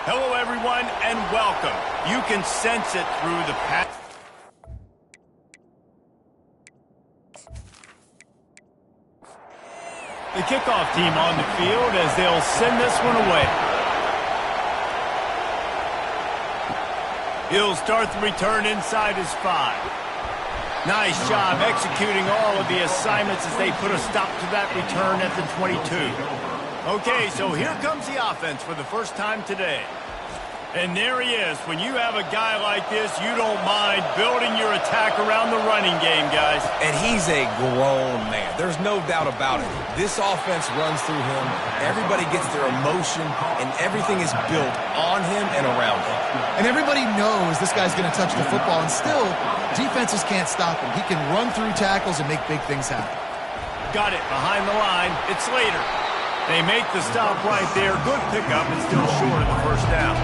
Hello, everyone, and welcome. You can sense it through the pass. The kickoff team on the field as they'll send this one away. He'll start the return inside his 5. Nice job executing all of the assignments as they put a stop to that return at the 22. Okay, so here comes the offense for the first time today. And there he is. When you have a guy like this, you don't mind building your attack around the running game, guys. And he's a grown man. There's no doubt about it. This offense runs through him. Everybody gets their emotion, and everything is built on him and around him. And everybody knows this guy's going to touch the football, and still, defenses can't stop him. He can run through tackles and make big things happen. Got it behind the line. It's Slater. They make the stop right there. Good pickup and still short of the first down.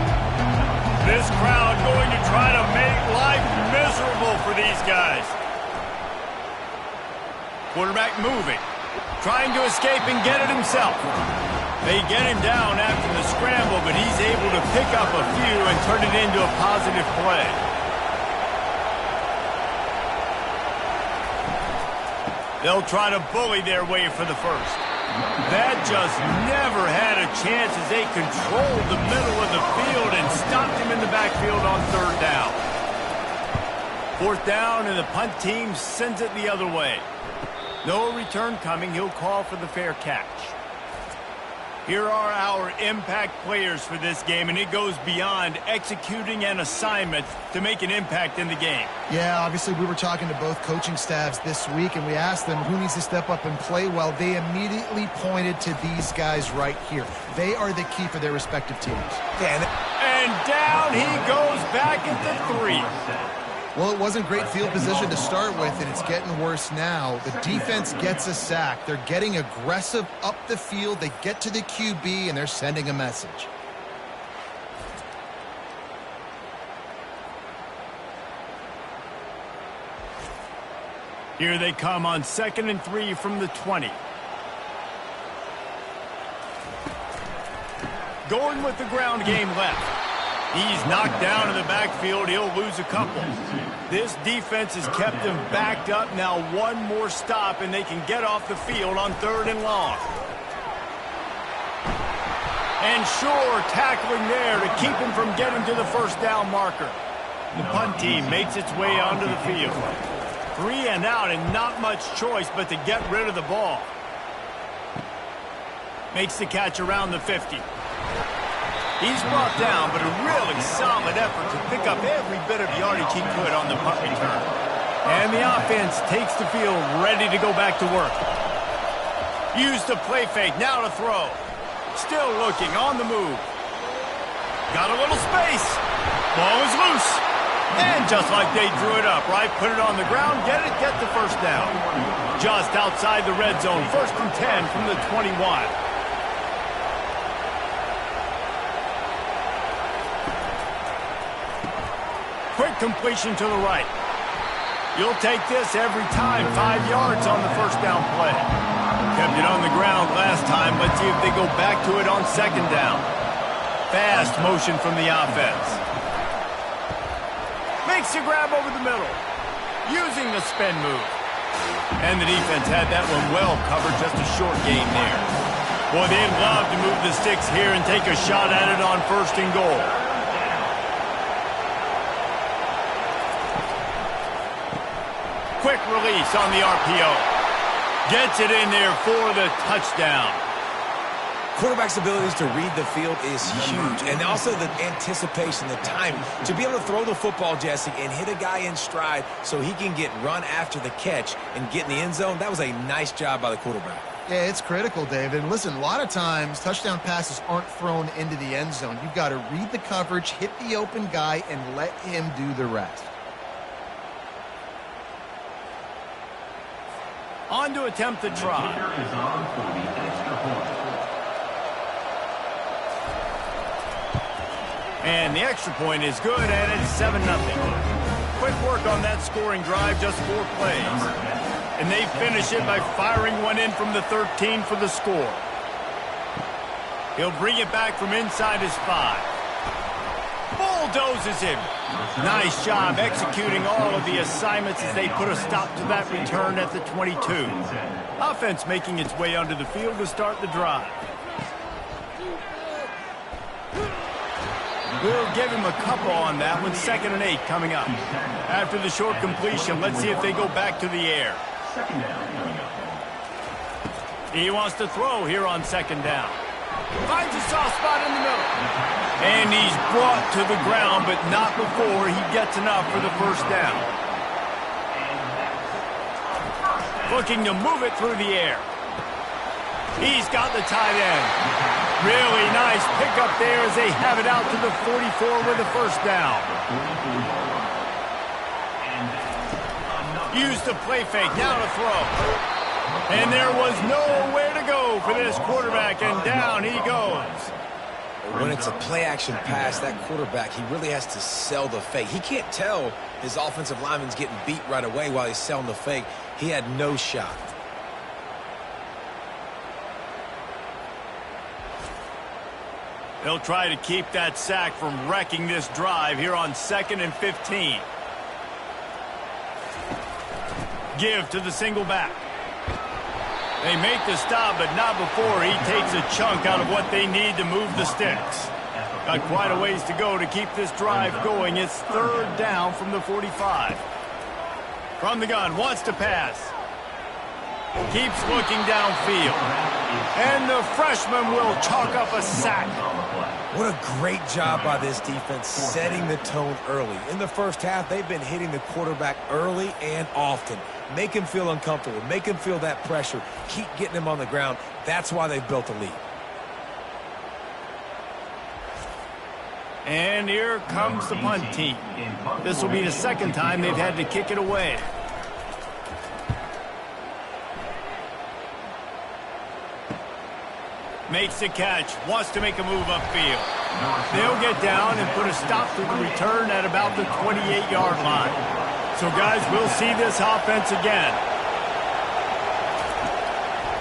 This crowd going to try to make life miserable for these guys. Quarterback moving. Trying to escape and get it himself. They get him down after the scramble, but he's able to pick up a few and turn it into a positive play. They'll try to bully their way for the first. That just never had a chance as they controlled the middle of the field and stopped him in the backfield on 3rd down. 4th down, and the punt team sends it the other way. No return coming. He'll call for the fair catch. Here are our impact players for this game, and it goes beyond executing an assignment to make an impact in the game. Yeah, obviously we were talking to both coaching staffs this week, and we asked them who needs to step up and play well. They immediately pointed to these guys right here. They are the key for their respective teams. And down he goes back into 3. Well, it wasn't great field position to start with, and it's getting worse now. The defense gets a sack. They're getting aggressive up the field. They get to the QB, and they're sending a message. Here they come on 2nd and 3 from the 20. Going with the ground game left. He's knocked down in the backfield. He'll lose a couple. This defense has kept him backed up. Now one more stop, and they can get off the field on 3rd and long. And sure, tackling there to keep him from getting to the first down marker. The punt team makes its way onto the field. 3 and out, and not much choice but to get rid of the ball. Makes the catch around the 50. He's brought down, but a really solid effort to pick up every bit of yardage he could on the punt return. And the offense takes the field ready to go back to work. Use the play fake, now to throw. Still looking, on the move. Got a little space. Ball is loose. And just like they drew it up, right? Put it on the ground, get the first down. Just outside the red zone, 1st and 10 from the 21. Quick completion to the right. You'll take this every time. 5 yards on the first down play. Kept it on the ground last time. Let's see if they go back to it on 2nd down. Fast motion from the offense. Makes the grab over the middle. Using the spin move. And the defense had that one well covered. Just a short gain there. Boy, they'd love to move the sticks here and take a shot at it on 1st and goal. Quick release on the RPO. Gets it in there for the touchdown. Quarterback's abilities to read the field is huge, and also the anticipation, the timing. To be able to throw the football, Jesse, and hit a guy in stride so he can get run after the catch and get in the end zone, that was a nice job by the quarterback. Yeah, it's critical, David. And listen, a lot of times touchdown passes aren't thrown into the end zone. You've got to read the coverage, hit the open guy, and let him do the rest. On to attempt the try. And the extra point is good, and it's 7-0. Quick work on that scoring drive, just 4 plays. And they finish it by firing one in from the 13 for the score. He'll bring it back from inside his 5. bulldozes him. Nice job executing all of the assignments as they put a stop to that return at the 22. Offense making its way onto the field to start the drive. We'll give him a couple on that one. 2nd and 8 coming up. After the short completion, let's see if they go back to the air. He wants to throw here on 2nd down. Finds a soft spot in the middle. And he's brought to the ground, but not before he gets enough for the 1st down. Looking to move it through the air. He's got the tight end. Really nice pickup there as they have it out to the 44 with the 1st down. Used the play fake, now to throw. And there was nowhere to go for this quarterback, and down he goes. When it's a play-action pass, that quarterback, he really has to sell the fake. He can't tell his offensive lineman's getting beat right away while he's selling the fake. He had no shot. They'll try to keep that sack from wrecking this drive here on 2nd and 15. Give to the single back. They make the stop, but not before he takes a chunk out of what they need to move the sticks. Got quite a ways to go to keep this drive going. It's 3rd down from the 45. From the gun, wants to pass. Keeps looking downfield. And the freshman will chalk up a sack. What a great job by this defense setting the tone early. In the 1st half, they've been hitting the quarterback early and often. Make him feel uncomfortable. Make him feel that pressure. Keep getting him on the ground. That's why they've built a lead. And here comes the punt team. This will be the 2nd time they've had to kick it away. Makes the catch, wants to make a move upfield. They'll get down and put a stop to the return at about the 28-yard line. So, guys, we'll see this offense again.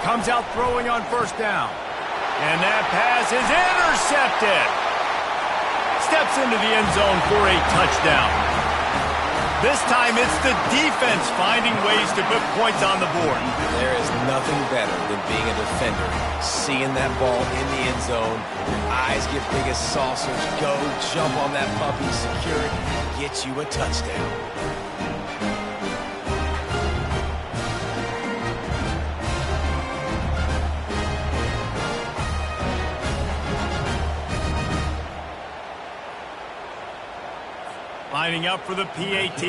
Comes out throwing on 1st down. And that pass is intercepted. Steps into the end zone for a touchdown. This time it's the defense finding ways to put points on the board. There is nothing better than being a defender. Seeing that ball in the end zone, your eyes get big as saucers. Go, jump on that puppy, secure it, get you a touchdown. Lining up for the PAT.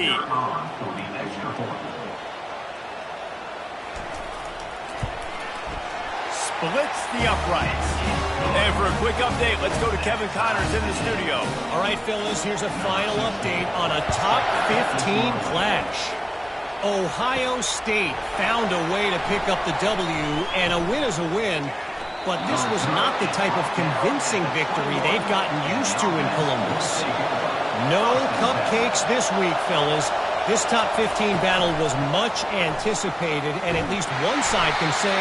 Splits the uprights. And for a quick update, let's go to Kevin Connors in the studio. All right, fellas, here's a final update on a top 15 clash. Ohio State found a way to pick up the W, and a win is a win. But this was not the type of convincing victory they've gotten used to in Columbus. No cupcakes this week, fellas. This top 15 battle was much anticipated, and at least one side can say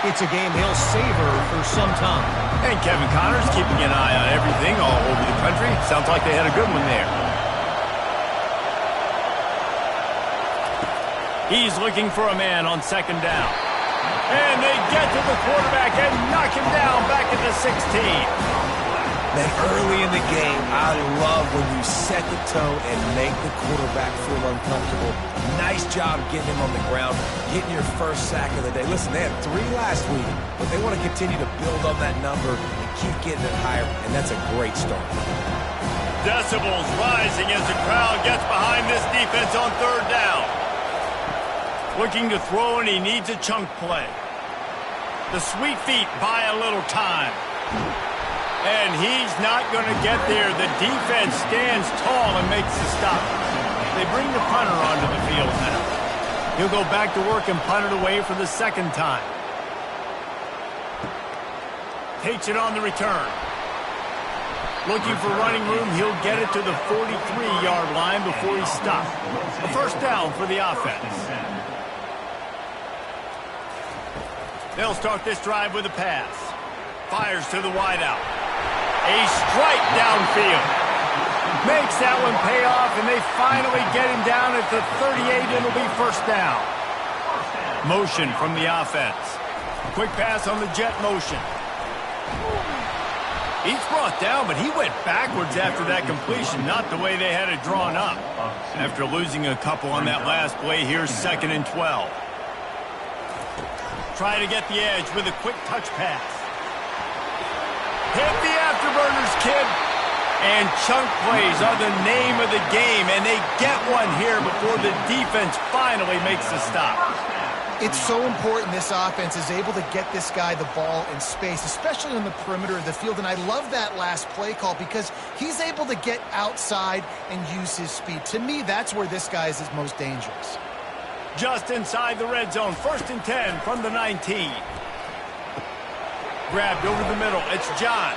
it's a game they'll savor for some time. And Kevin Connors keeping an eye on everything all over the country. Sounds like they had a good one there. He's looking for a man on 2nd down. And they get to the quarterback and knock him down back at the 16. Man, early in the game, I love when you set the tone and make the quarterback feel uncomfortable. Nice job getting him on the ground, getting your 1st sack of the day. Listen, they had 3 last week, but they want to continue to build on that number and keep getting it higher, and that's a great start. Decibels rising as the crowd gets behind this defense on 3rd down. Looking to throw, and he needs a chunk play. The sweet feet buy a little time. And he's not going to get there. The defense stands tall and makes the stop. They bring the punter onto the field now. He'll go back to work and punt it away for the 2nd time. Takes it on the return. Looking for running room. He'll get it to the 43-yard line before he's stopped. A 1st down for the offense. They'll start this drive with a pass. Fires to the wideout. A strike downfield. Makes that one pay off, and they finally get him down at the 38, and it'll be first down. Motion from the offense. Quick pass on the jet motion. He's brought down, but he went backwards after that completion, not the way they had it drawn up. After losing a couple on that last play, here's 2nd and 12. Try to get the edge with a quick touch pass. Hit the afterburners, kid. And chunk plays are the name of the game, and they get one here before the defense finally makes the stop. It's so important this offense is able to get this guy the ball in space, especially on the perimeter of the field. And I love that last play call because he's able to get outside and use his speed. To me, that's where this guy is his most dangerous. Just inside the red zone, 1st and 10 from the 19. Grabbed over the middle. It's John.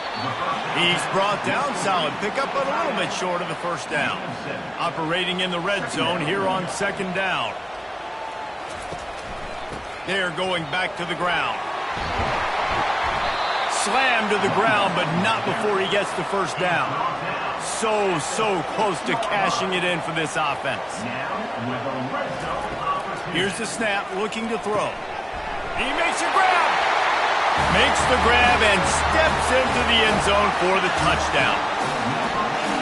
He's brought down. Solid pickup, but a little bit short of the first down. Operating in the red zone here on 2nd down. They're going back to the ground. Slammed to the ground, but not before he gets the first down. So close to cashing it in for this offense. Here's the snap, looking to throw. He makes a grab. Makes the grab and steps into the end zone for the touchdown.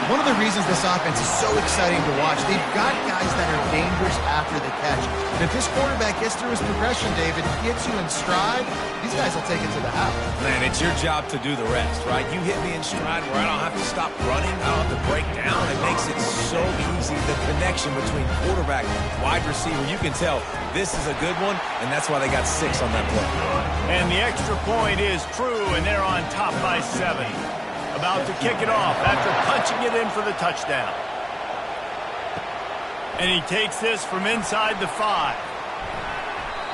One of the reasons this offense is so exciting to watch, they've got guys that are dangerous after the catch. And if this quarterback gets through his progression, David, gets you in stride, these guys will take it to the house. Man, it's your job to do the rest, right? You hit me in stride where I don't have to stop running. I don't have to break down. It makes it so easy. The connection between quarterback and wide receiver, you can tell this is a good one, and that's why they got 6 on that play. And the extra point is true, and they're on top by 7. About to kick it off after punching it in for the touchdown. And he takes this from inside the 5.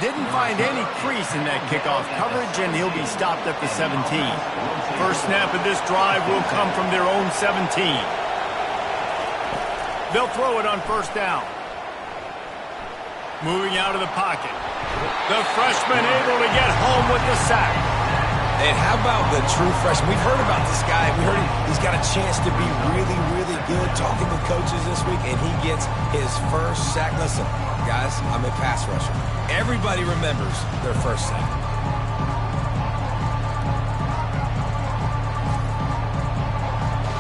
Didn't find any crease in that kickoff coverage, and he'll be stopped at the 17. First snap of this drive will come from their own 17. They'll throw it on 1st down. Moving out of the pocket. The freshman able to get home with the sack. And how about the true freshman? We've heard about this guy. We heard he's got a chance to be really, really good. Talking with coaches this week, and he gets his first sack. Listen, guys, I'm a pass rusher. Everybody remembers their first sack.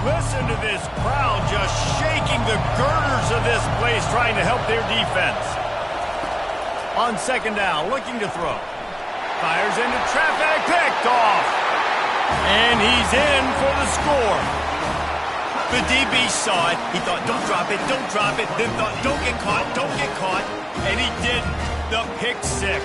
Listen to this crowd just shaking the girders of this place, trying to help their defense. On 2nd down, looking to throw. Fires into traffic, picked off. And he's in for the score. The DB saw it. He thought, don't drop it, don't drop it. Then thought, don't get caught, don't get caught. And he didn't. The pick 6.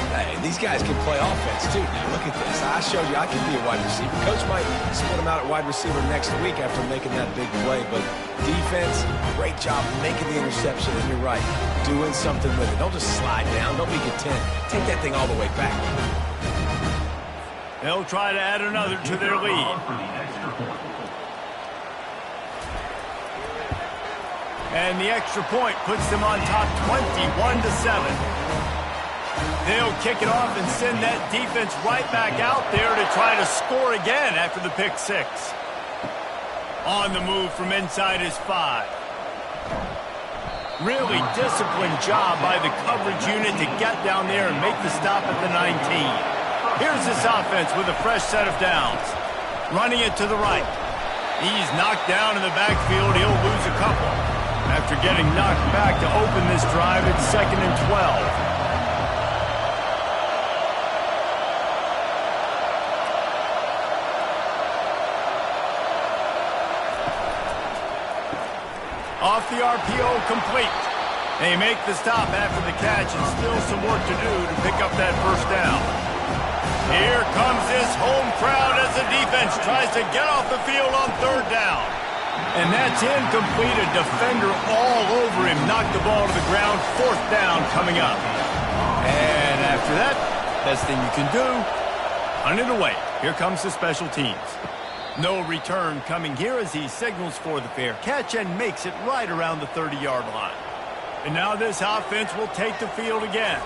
Hey, these guys can play offense, too. Now, look at this. I showed you I can be a wide receiver. Coach might split him out at wide receiver next week after making that big play. But defense, great job making the interception. And you're right, doing something with it. Don't just slide down. Don't be content. Take that thing all the way back. They'll try to add another to their lead. And the extra point puts them on top 21-7. They'll kick it off and send that defense right back out there to try to score again after the pick 6. On the move from inside his 5. Really disciplined job by the coverage unit to get down there and make the stop at the 19. Here's this offense with a fresh set of downs. Running it to the right. He's knocked down in the backfield. He'll lose a couple. After getting knocked back to open this drive, it's 2nd and 12. Off the RPO, complete. They make the stop after the catch, and still some work to do to pick up that first down. Here comes this home crowd as the defense tries to get off the field on 3rd down. And that's incomplete. A defender all over him. Knocked the ball to the ground. 4th down coming up. And after that, best thing you can do, hunt it away. Here comes the special teams. No return coming here as he signals for the fair catch and makes it right around the 30-yard line. And now this offense will take the field again.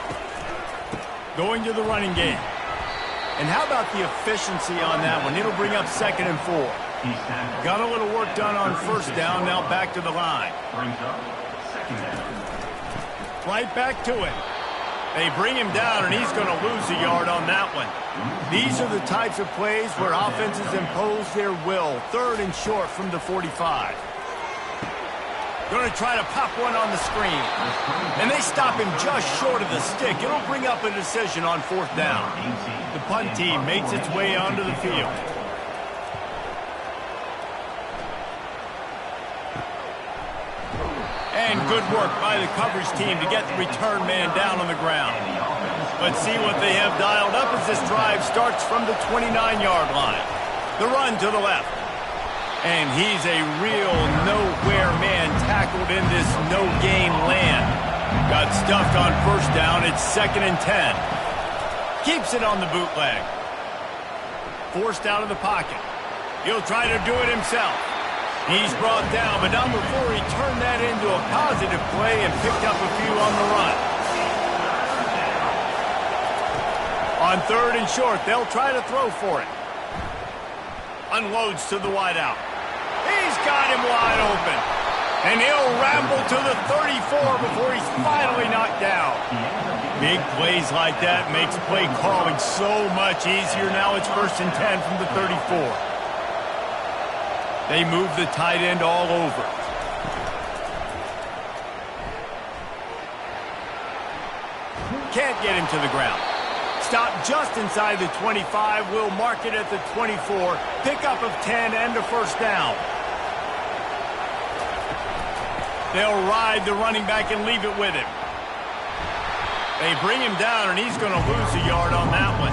Going to the running game. And how about the efficiency on that one? It'll bring up 2nd and 4. Got a little work done on first down, now back to the line. Right back to it. They bring him down, and he's going to lose a yard on that one. These are the types of plays where offenses impose their will. 3rd and short from the 45. Going to try to pop one on the screen. And they stop him just short of the stick. It'll bring up a decision on 4th down. The punt team makes its way onto the field. And good work by the coverage team to get the return man down on the ground. Let's see what they have dialed up as this drive starts from the 29-yard line. The run to the left. And he's a real nowhere man tackled in this no-gain land. Got stuffed on first down. It's 2nd and 10. Keeps it on the bootleg. Forced out of the pocket. He'll try to do it himself. He's brought down, but not before he turned that into a positive play and picked up a few on the run. On 3rd and short, they'll try to throw for it. Unloads to the wideout. He's got him wide open. And he'll ramble to the 34 before he's finally knocked down. Big plays like that makes play calling so much easier. Now it's 1st and 10 from the 34. They move the tight end all over. Can't get him to the ground. Stop just inside the 25. We'll mark it at the 24. Pickup of 10 and a first down. They'll ride the running back and leave it with him. They bring him down, and he's going to lose a yard on that one.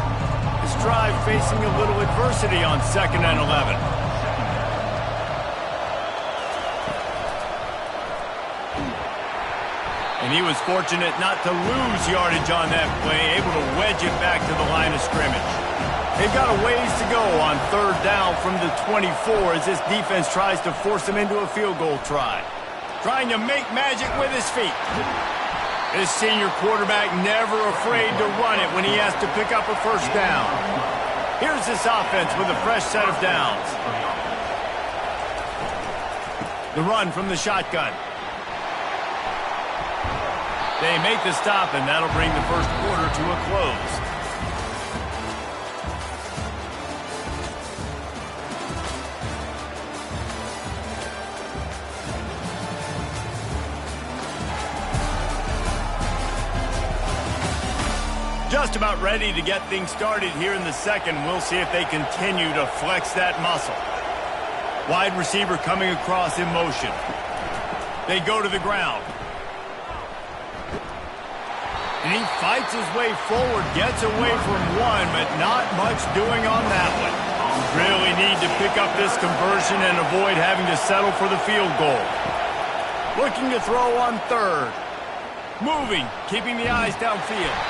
This drive facing a little adversity on 2nd and 11. And he was fortunate not to lose yardage on that play, able to wedge it back to the line of scrimmage. They've got a ways to go on 3rd down from the 24 as this defense tries to force them into a field goal try. Trying to make magic with his feet. This senior quarterback never afraid to run it when he has to pick up a first down. Here's this offense with a fresh set of downs. The run from the shotgun. They make the stop, and that'll bring the first quarter to a close. Just about ready to get things started here in the second. We'll see if they continue to flex that muscle. Wide receiver coming across in motion. They go to the ground. And he fights his way forward, gets away from one, but not much doing on that one. Really need to pick up this conversion and avoid having to settle for the field goal. Looking to throw on 3rd. Moving, keeping the eyes downfield.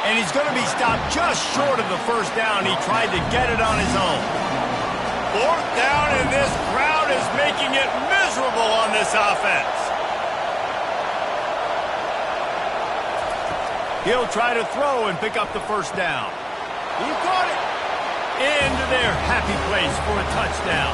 And he's going to be stopped just short of the first down. He tried to get it on his own. 4th down, and this crowd is making it miserable on this offense. He'll try to throw and pick up the first down. He caught it. Into their happy place for a touchdown.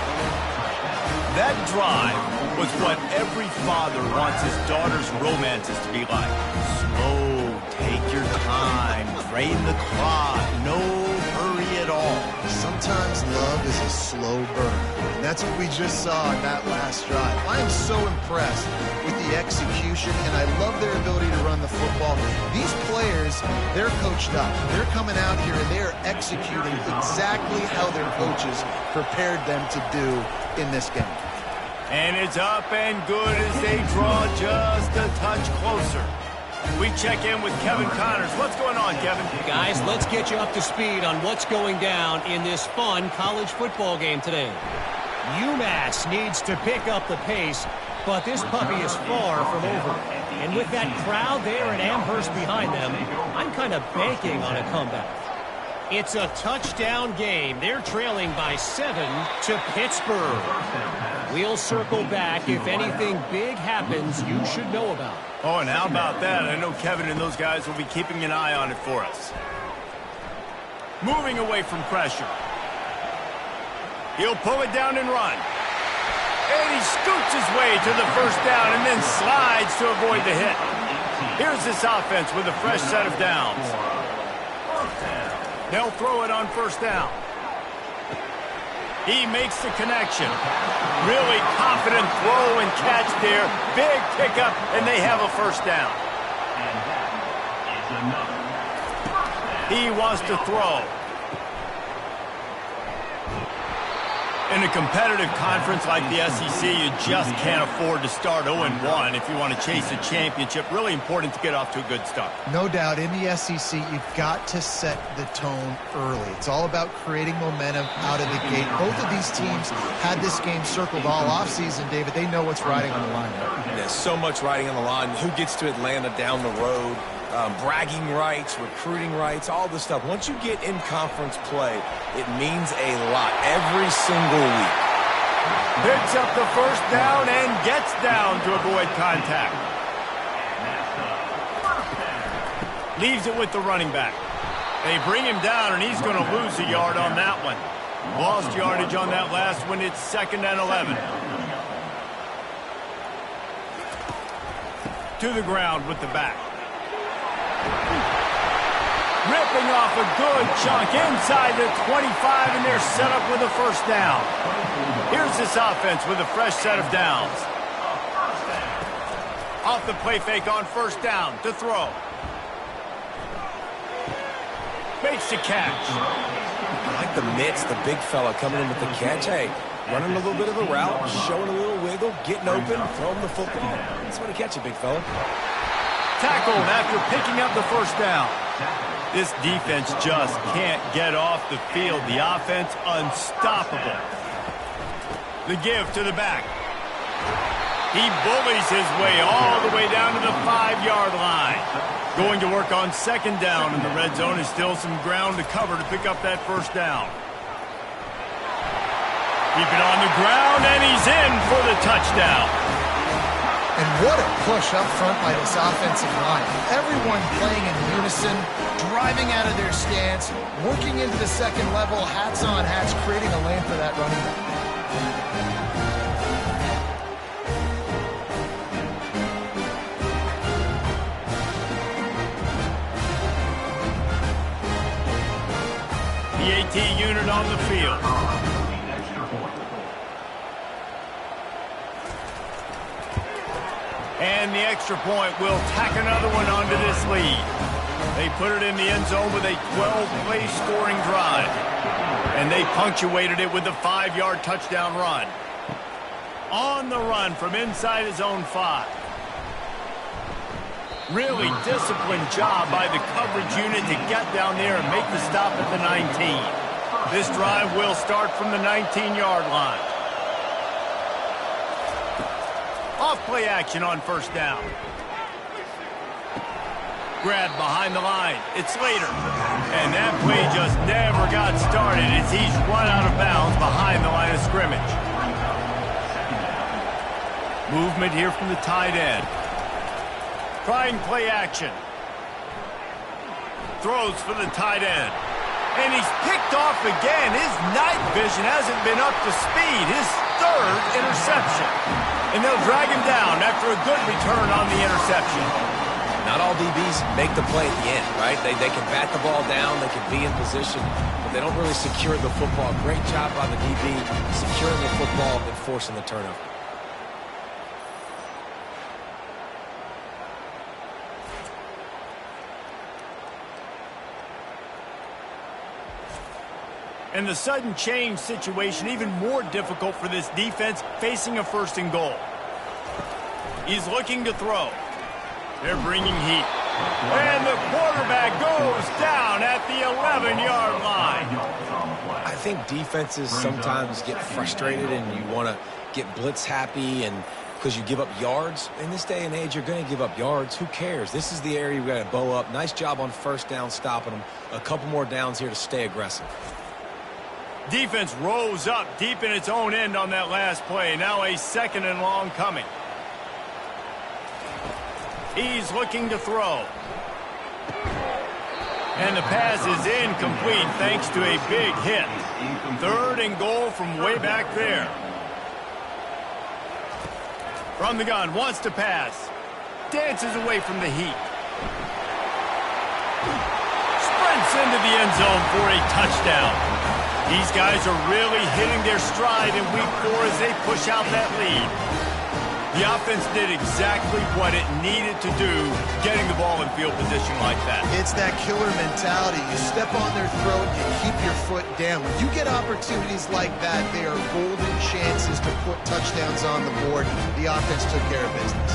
That drive was what every father wants his daughter's romances to be like. Slow, take your time, drain the clock, no hurry at all. Sometimes love is a slow burn. And that's what we just saw in that last drive. I am so impressed with the execution, and I love their ability to run the football. These players, they're coached up. They're coming out here, and they're executing exactly how their coaches prepared them to do in this game. And it's up and good as they draw just a touch closer. We check in with Kevin Connors. What's going on, Kevin? Guys, let's get you up to speed on what's going down in this fun college football game today. UMass needs to pick up the pace, but this puppy is far from over. And with that crowd there at Amherst behind them, I'm kind of banking on a comeback. It's a touchdown game. They're trailing by 7 to Pittsburgh. We'll circle back if anything big happens you should know about. Oh, and how about that? I know Kevin and those guys will be keeping an eye on it for us. Moving away from pressure. He'll pull it down and run. And he scoots his way to the first down and then slides to avoid the hit. Here's this offense with a fresh set of downs. They'll throw it on first down. He makes the connection. Really confident throw and catch there. Big pickup, and they have a first down. He wants to throw. In a competitive conference like the SEC, you just can't afford to start 0-1 if you want to chase a championship. Really important to get off to a good start. No doubt, in the SEC, you've got to set the tone early. It's all about creating momentum out of the gate. Both of these teams had this game circled all offseason, David. They know what's riding on the line. There's so much riding on the line. Who gets to Atlanta down the road? Bragging rights, recruiting rights, all this stuff. Once you get in conference play, it means a lot every single week. Picks up the first down and gets down to avoid contact. Leaves it with the running back. They bring him down, and he's going to lose a yard on that one. Lost yardage on that last one. It's 2nd and 11. To the ground with the back. Ripping off a good chunk inside the 25, and they're set up with a first down. Here's this offense with a fresh set of downs. Off the play fake on first down to throw. Makes the catch. I like the mitts, the big fella coming in with the catch. Hey, running a little bit of a route, showing a little wiggle, getting open, throwing the football. That's when to catch it, big fella. Tackled after picking up the first down. This defense just can't get off the field. The offense unstoppable. The give to the back. He bullies his way all the way down to the 5-yard line. Going to work on 2nd down, and the red zone is still some ground to cover to pick up that first down. Keep it on the ground, and he's in for the touchdown. And what a push up front by this offensive line. Everyone playing in unison, driving out of their stance, working into the second level, hats on hats, creating a lane for that running back. The AT unit on the field. And the extra point will tack another one onto this lead. They put it in the end zone with a 12-play scoring drive. And they punctuated it with a 5-yard touchdown run. On the run from inside his own 5. Really disciplined job by the coverage unit to get down there and make the stop at the 19. This drive will start from the 19-yard line. Off-play action on first down. Grab behind the line. It's Slater. And that play just never got started as he's run out of bounds behind the line of scrimmage. Movement here from the tight end. Trying play action. Throws for the tight end. And he's picked off again. His night vision hasn't been up to speed. His 3rd interception. And they'll drag him down after a good return on the interception. Not all DBs make the play at the end, right? They can bat the ball down, they can be in position, but they don't really secure the football. Great job by the DB securing the football and forcing the turnover. And the sudden change situation even more difficult for this defense facing a 1st and goal. He's looking to throw. They're bringing heat. And the quarterback goes down at the 11-yard line. I think defenses sometimes get frustrated and you want to get blitz happy and because you give up yards. In this day and age, you're going to give up yards. Who cares? This is the area you've got to bow up. Nice job on first down stopping them. A couple more downs here to stay aggressive. Defense rose up deep in its own end on that last play. Now a 2nd and long coming. He's looking to throw. And the pass is incomplete thanks to a big hit. 3rd and goal from way back there. From the gun, wants to pass. Dances away from the heat. Sprints into the end zone for a touchdown. These guys are really hitting their stride in week 4 as they push out that lead. The offense did exactly what it needed to do, getting the ball in field position like that. It's that killer mentality. You step on their throat, you keep your foot down. When you get opportunities like that, they are golden chances to put touchdowns on the board. The offense took care of business.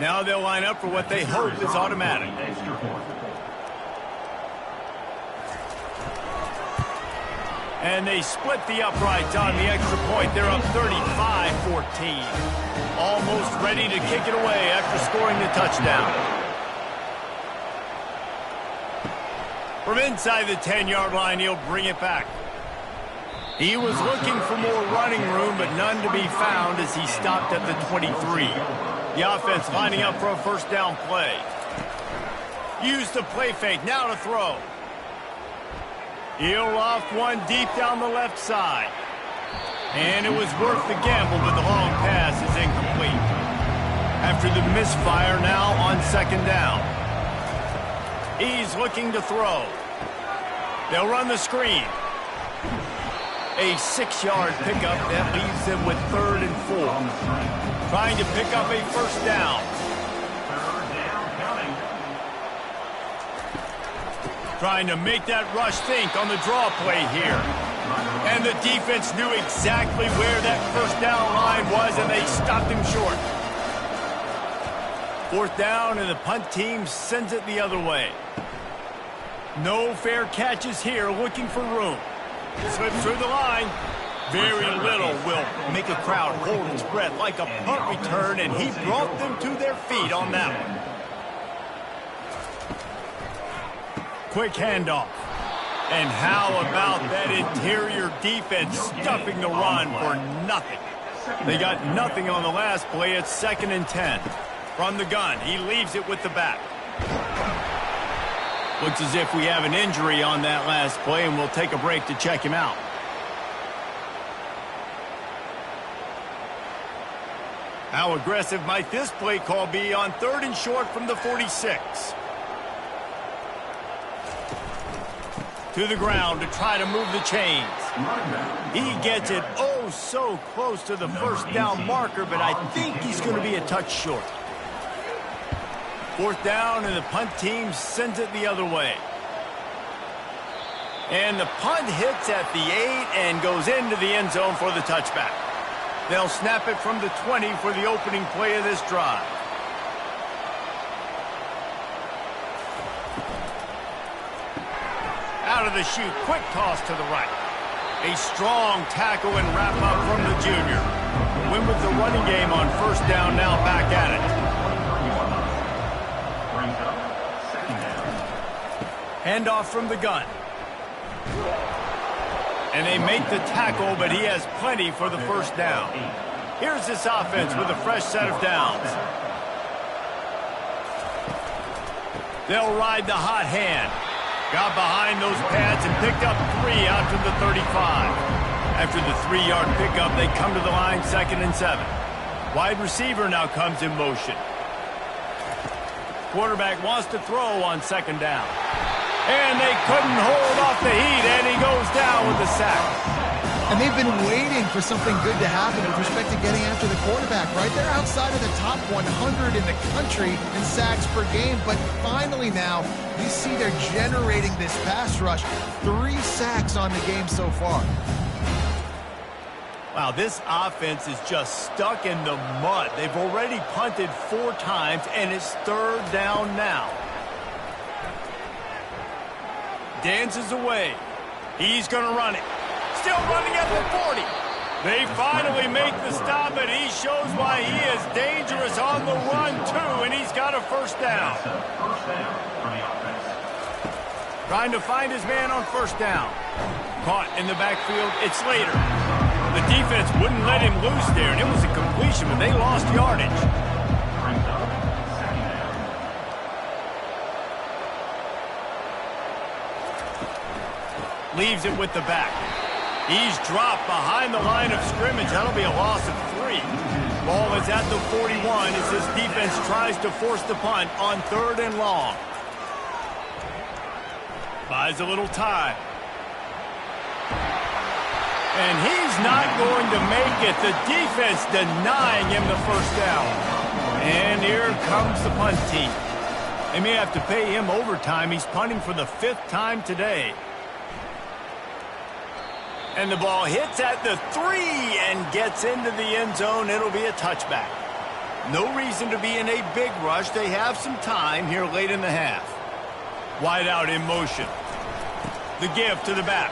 Now they'll line up for what they hope is automatic. And they split the uprights on the extra point. They're up 35-14. Almost ready to kick it away after scoring the touchdown. From inside the 10-yard line, he'll bring it back. He was looking for more running room, but none to be found as he stopped at the 23. The offense lining up for a first down play. Use the play fake, now to throw. He'll loft one deep down the left side. And it was worth the gamble, but the long pass is incomplete. After the misfire, now on 2nd down. He's looking to throw. They'll run the screen. A 6-yard pickup that leaves them with 3rd and 4. Trying to pick up a first down. Trying to make that rush think on the draw play here. And the defense knew exactly where that first down line was, and they stopped him short. 4th down, and the punt team sends it the other way. No fair catches here, looking for room. Slips through the line. Very little will make a crowd hold its breath like a punt return, and he brought them to their feet on that one. Quick handoff. And how about that interior defense stuffing the run for nothing? They got nothing on the last play. It's 2nd and 10. From the gun, he leaves it with the back. Looks as if we have an injury on that last play, and we'll take a break to check him out. How aggressive might this play call be on 3rd and short from the 46? To the ground to try to move the chains. He gets it oh so close to the first down marker, but I think he's going to be a touch short. 4th down, and the punt team sends it the other way. And the punt hits at the 8 and goes into the end zone for the touchback. They'll snap it from the 20 for the opening play of this drive. Out of the chute, quick toss to the right. A strong tackle and wrap up from the junior. Win with the running game on 1st down, now back at it. Handoff from the gun. And they make the tackle, but he has plenty for the first down. Here's this offense with a fresh set of downs. They'll ride the hot hand. Got behind those pads and picked up 3 out to the 35. After the 3-yard pickup, they come to the line 2nd and 7. Wide receiver now comes in motion. Quarterback wants to throw on 2nd down. And they couldn't hold off the heat, and he goes down with the sack. And they've been waiting for something good to happen with respect to getting after the quarterback, right? They're outside of the top 100 in the country in sacks per game, but finally now, you see they're generating this pass rush. 3 sacks on the game so far. Wow, this offense is just stuck in the mud. They've already punted 4 times, and it's 3rd down now. Dances away. He's going to run it. Still running at the 40. They finally make the stop, and he shows why he is dangerous on the run, too, and he's got a first down. Trying to find his man on 1st down. Caught in the backfield. It's Slater. The defense wouldn't let him loose there, and it was a completion, but they lost yardage. Leaves it with the back. He's dropped behind the line of scrimmage. That'll be a loss of 3. Ball is at the 41 as this defense tries to force the punt on 3rd and long. Buys a little time. And he's not going to make it. The defense denying him the first down. And here comes the punt team. They may have to pay him overtime. He's punting for the 5th time today. And the ball hits at the 3 and gets into the end zone. It'll be a touchback. No reason to be in a big rush. They have some time here late in the half. Wide out in motion. The give to the back.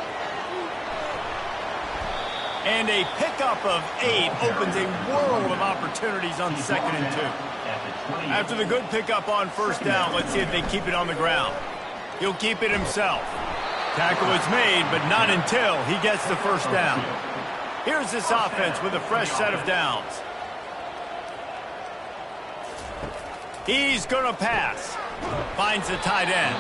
And a pickup of 8 opens a world of opportunities on 2nd and 2. After the good pickup on 1st down, let's see if they keep it on the ground. He'll keep it himself. Tackle is made, but not until he gets the 1st down. Here's this offense with a fresh set of downs. He's going to pass. Finds the tight end.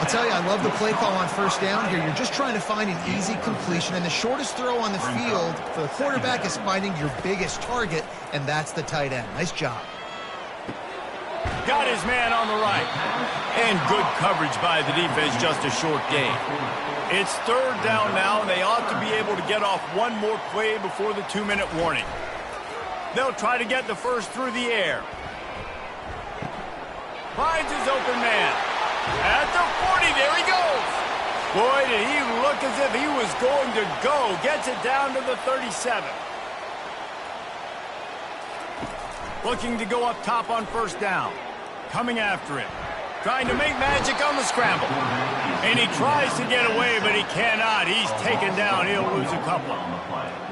I'll tell you, I love the play call on 1st down here. You're just trying to find an easy completion, and the shortest throw on the field for the quarterback is finding your biggest target, and that's the tight end. Nice job. Got his man on the right. And good coverage by the defense, just a short gain. It's 3rd down now, and they ought to be able to get off one more play before the 2-minute warning. They'll try to get the first through the air. Finds his open man. At the 40, there he goes. Boy, did he look as if he was going to go. Gets it down to the 37. Looking to go up top on 1st down. Coming after it. Trying to make magic on the scramble. And he tries to get away, but he cannot. He's taken down. He'll lose a couple.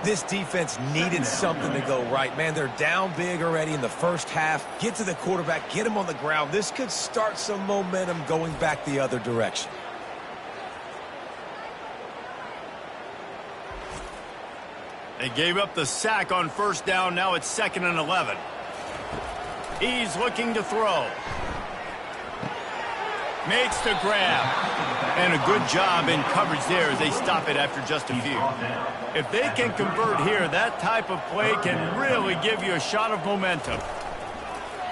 This defense needed something to go right. Man, they're down big already in the 1st half. Get to the quarterback, get him on the ground. This could start some momentum going back the other direction. They gave up the sack on 1st down. Now it's 2nd and 11. He's looking to throw. Makes the grab. And a good job in coverage there as they stop it after just a few. If they can convert here, that type of play can really give you a shot of momentum.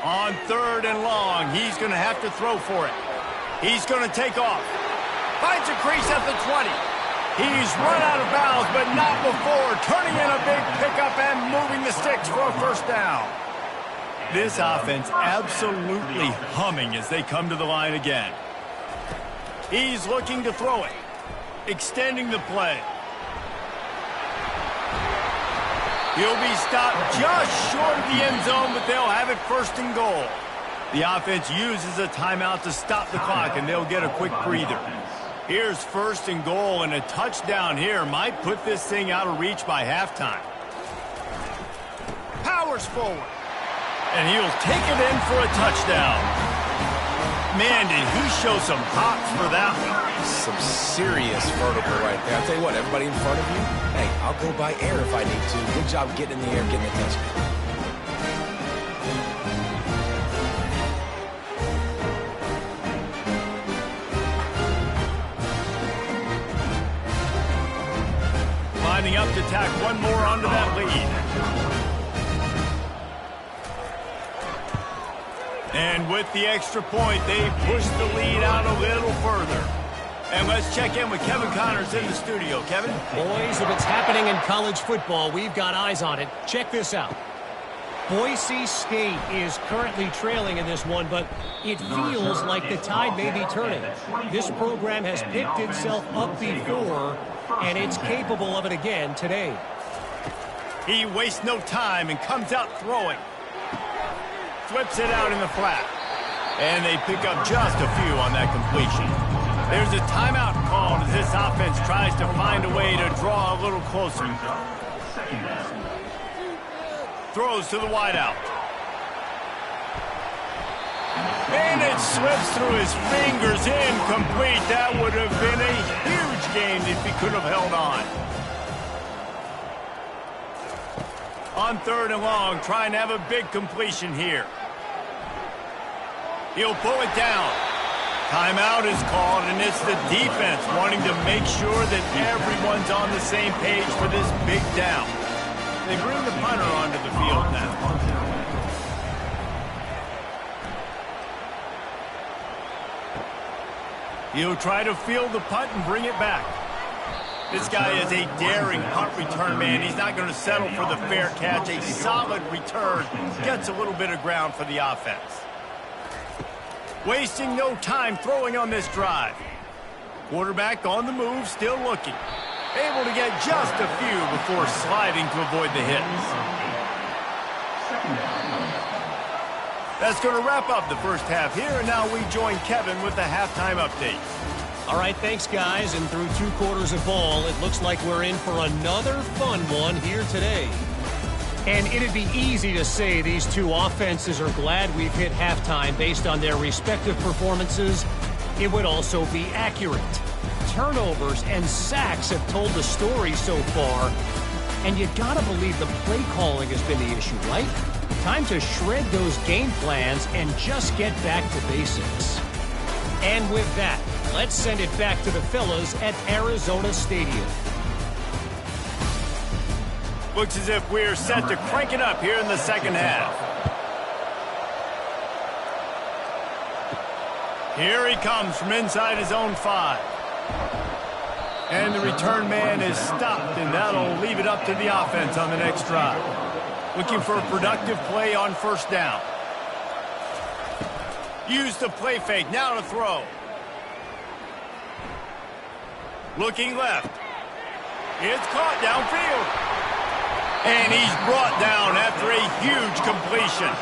On 3rd and long, he's going to have to throw for it. He's going to take off. Finds a crease at the 20. He's run out of bounds, but not before. Turning in a big pickup and moving the sticks for a 1st down. This offense absolutely humming as they come to the line again. He's looking to throw it. Extending the play. He'll be stopped just short of the end zone, but they'll have it 1st and goal. The offense uses a timeout to stop the clock, and they'll get a quick breather. Here's 1st and goal, and a touchdown here might put this thing out of reach by halftime. Powers forward. And he'll take it in for a touchdown. Man, did he show some hops for that one. Some serious vertical right there. I'll tell you what, everybody in front of you, hey, I'll go by air if I need to. Good job getting in the air, getting the touchdown. Lining up to tack one more onto that lead. And with the extra point, they push the lead out a little further. And let's check in with Kevin Connors in the studio. Kevin? Boys, if it's happening in college football, we've got eyes on it. Check this out. Boise State is currently trailing in this one, but it feels like the tide may be turning. This program has picked itself up before, and it's capable of it again today. He wastes no time and comes out throwing. Flips it out in the flat. And they pick up just a few on that completion. There's a timeout called as this offense tries to find a way to draw a little closer. Throws to the wideout. And it slips through his fingers, incomplete. That would have been a huge gain if he could have held on. On 3rd and long, trying to have a big completion here. He'll pull it down. Timeout is called, and it's the defense wanting to make sure that everyone's on the same page for this big down. They bring the punter onto the field now. He'll try to field the punt and bring it back. This guy is a daring punt return man. He's not going to settle for the fair catch. A solid return gets a little bit of ground for the offense. Wasting no time throwing on this drive. Quarterback on the move, still looking. Able to get just a few before sliding to avoid the hits. That's going to wrap up the first half here, and now we join Kevin with the halftime update. All right, thanks, guys. And through 2 quarters of ball, it looks like we're in for another fun one here today. And it'd be easy to say these two offenses are glad we've hit halftime based on their respective performances. It would also be accurate. Turnovers and sacks have told the story so far. And you gotta believe the play calling has been the issue, right? Time to shred those game plans and just get back to basics. And with that, let's send it back to the fellas at Arizona Stadium. Looks as if we're set to crank it up here in the second half. Here he comes from inside his own 5. And the return man is stopped, and that'll leave it up to the offense on the next drive. Looking for a productive play on 1st down. Use the play fake, now to throw. Looking left. It's caught downfield. And he's brought down after a huge completion.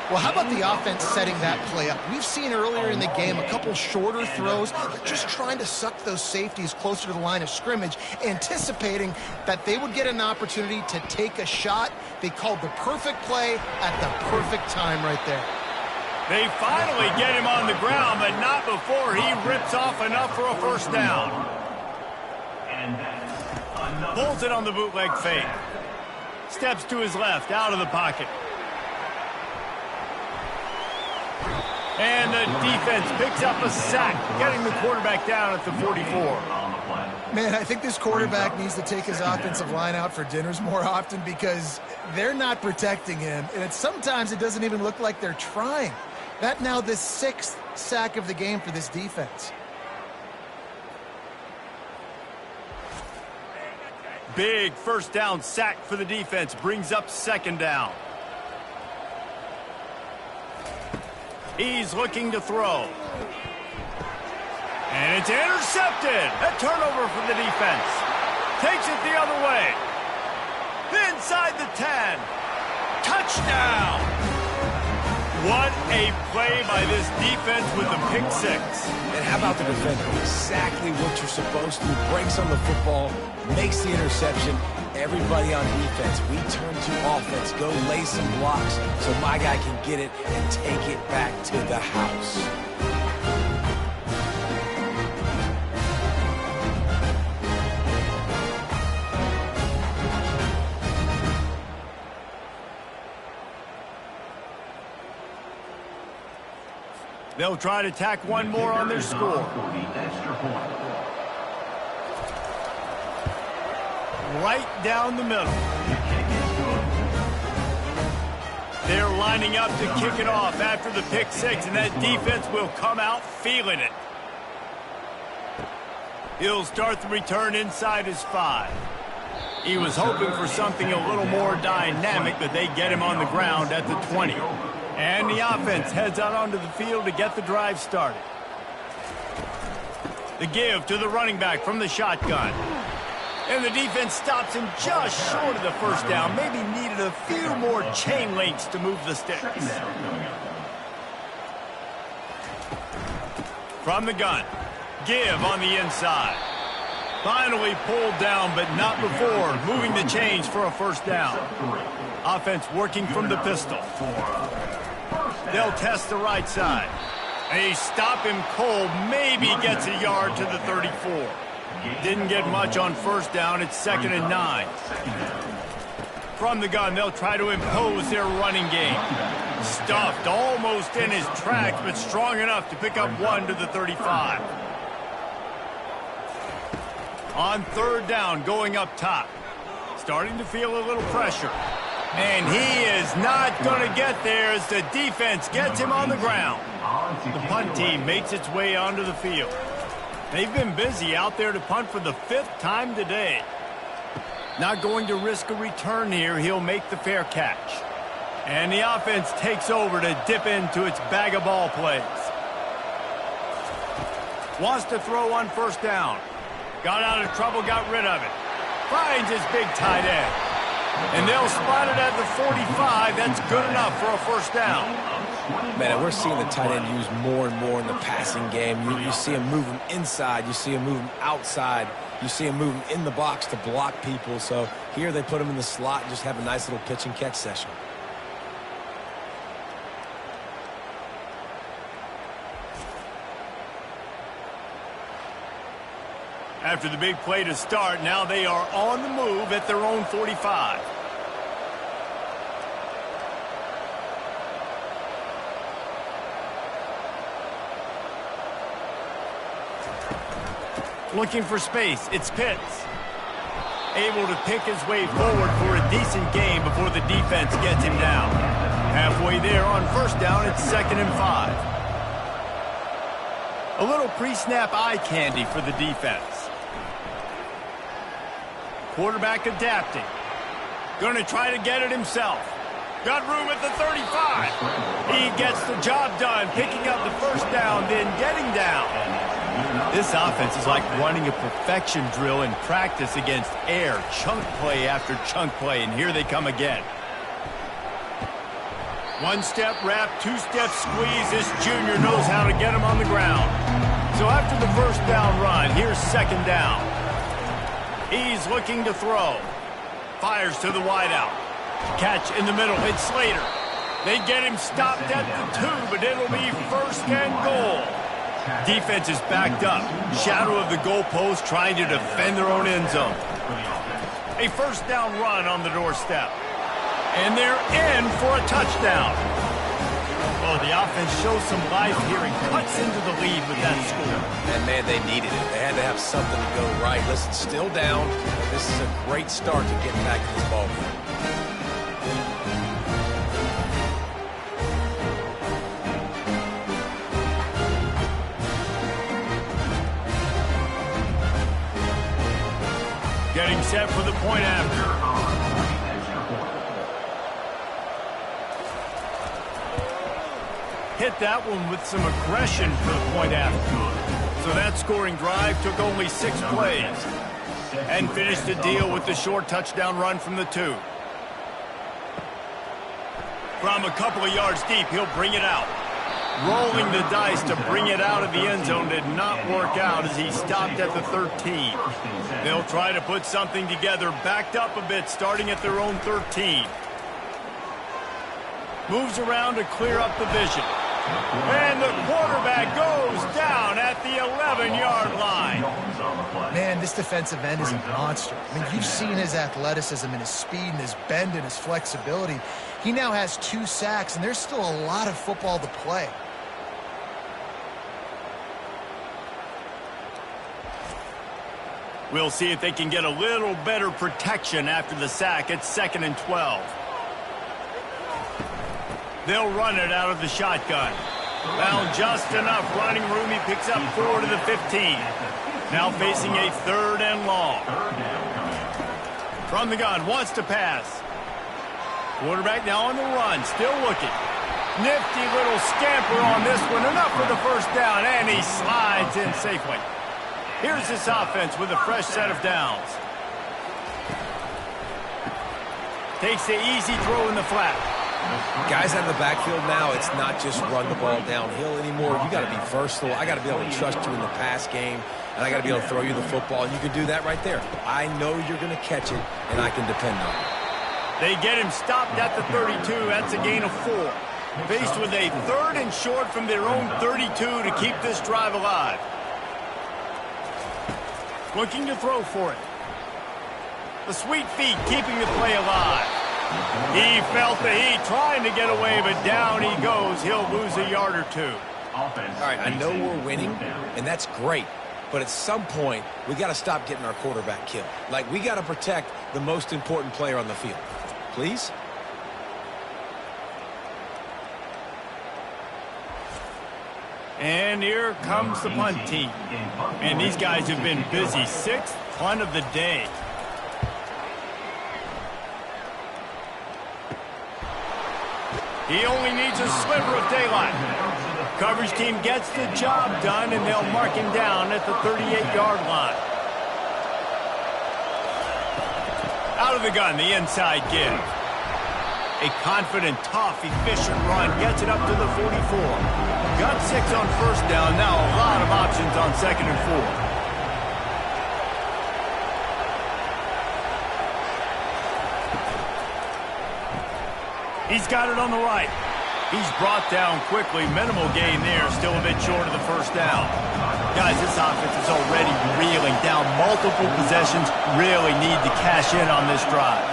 Well, how about the offense setting that play up? We've seen earlier in the game a couple shorter throws. They're just trying to suck those safeties closer to the line of scrimmage, anticipating that they would get an opportunity to take a shot. They called the perfect play at the perfect time right there. They finally get him on the ground, but not before he rips off enough for a 1st down. Pulls it on the bootleg fake. Steps to his left, out of the pocket. And the defense picks up a sack, getting the quarterback down at the 44. Man, I think this quarterback needs to take his offensive line out for dinners more often because they're not protecting him. And sometimes it doesn't even look like they're trying. That now the 6th sack of the game for this defense. Big 1st down sack for the defense. Brings up 2nd down. He's looking to throw. And it's intercepted. A turnover for the defense. Takes it the other way. Inside the 10. Touchdown. What a play by this defense with the pick 6. And how about the defender? Exactly what you're supposed to. Breaks on the football, makes the interception. Everybody on defense, we turn to offense. Go lay some blocks so my guy can get it and take it back to the house. They'll try to tack one more on their score. Right down the middle. They're lining up to kick it off after the pick 6, and that defense will come out feeling it. He'll start the return inside his 5. He was hoping for something a little more dynamic, but they get him on the ground at the 20. And the offense heads out onto the field to get the drive started. The give to the running back from the shotgun. And the defense stops him just short of the 1st down. Maybe needed a few more chain links to move the sticks. From the gun. Give on the inside. Finally pulled down, but not before moving the chains for a 1st down. Offense working from the pistol. They'll test the right side. They stop him cold. Maybe gets a yard to the 34. Didn't get much on 1st down. It's 2nd and 9. From the gun, they'll try to impose their running game. Stuffed almost in his tracks, but strong enough to pick up 1 to the 35. On 3rd down, going up top. Starting to feel a little pressure. And he is not going to get there as the defense gets him on the ground. The punt team makes its way onto the field. They've been busy out there to punt for the 5th time today. Not going to risk a return here. He'll make the fair catch. And the offense takes over to dip into its bag of ball plays. Wants to throw on 1st down. Got out of trouble, got rid of it. Finds his big tight end. And they'll spot it at the 45. That's good enough for a 1st down. Man, we're seeing the tight end used more and more in the passing game. You see him move him inside. You see him move him outside. You see him move him in the box to block people. So here they put him in the slot and just have a nice little pitch and catch session. After the big play to start, now they are on the move at their own 45. Looking for space, it's Pitts. Able to pick his way forward for a decent game before the defense gets him down. Halfway there on 1st down, it's 2nd and 5. A little pre-snap eye candy for the defense. Quarterback adapting. Going to try to get it himself. Got room at the 35. He gets the job done, picking up the 1st down, then getting down. This offense is like running a perfection drill in practice against air. Chunk play after chunk play, and here they come again. 1-step wrap, 2-step squeeze. This junior knows how to get him on the ground. So after the 1st down run, here's 2nd down. He's looking to throw. Fires to the wideout. Catch in the middle. It's Slater. They get him stopped at the 2, but it'll be 1st and goal. Defense is backed up. Shadow of the goalpost trying to defend their own end zone. A 1st down run on the doorstep. And they're in for a touchdown. Oh, the offense shows some life here and cuts into the lead with that score. And, man, they needed it. They had to have something to go right. Listen, still down. This is a great start to getting back in this ballgame. Getting set for the point after. Hit that one with some aggression for the point after. So that scoring drive took only 6 plays. And finished the deal with the short touchdown run from the 2. From a couple of yards deep, he'll bring it out. Rolling the dice to bring it out of the end zone did not work out as he stopped at the 13. They'll try to put something together, backed up a bit, starting at their own 13. Moves around to clear up the vision. And the quarterback goes down at the 11-yard line. Man, this defensive end is a monster. I mean, you've seen his athleticism and his speed and his bend and his flexibility. He now has 2 sacks, and there's still a lot of football to play. We'll see if they can get a little better protection after the sack. It's 2nd and 12. They'll run it out of the shotgun. Found just enough running room. He picks up 4 to the 15. Now facing a 3rd and long. From the gun, wants to pass. Quarterback now on the run, still looking. Nifty little scamper on this one. Enough for the 1st down, and he slides in safely. Here's this offense with a fresh set of downs. Takes the easy throw in the flat. Guys out of the backfield now, it's not just run the ball downhill anymore. You got to be versatile. I got to be able to trust you in the pass game, and I got to be able to throw you the football, and you can do that right there. I know you're going to catch it, and I can depend on it. They get him stopped at the 32. That's a gain of 4. Faced with a 3rd and short from their own 32 to keep this drive alive. Looking to throw for it. The sweet feet keeping the play alive. He felt the heat trying to get away, but down he goes. He'll lose a yard or two. All right, I know we're winning, and that's great. But at some point, we got to stop getting our quarterback killed. Like, we got to protect the most important player on the field. Please? And here comes the punt team. And these guys have been busy. 6th punt of the day. He only needs a sliver of daylight. Coverage team gets the job done, and they'll mark him down at the 38-yard line. Out of the gun, the inside give. A confident, tough, efficient run gets it up to the 44. Got 6 on first down. Now a lot of options on 2nd and 4. He's got it on the right. He's brought down quickly. Minimal gain there. Still a bit short of the first down. Guys, this offense is already reeling down multiple possessions. Really need to cash in on this drive.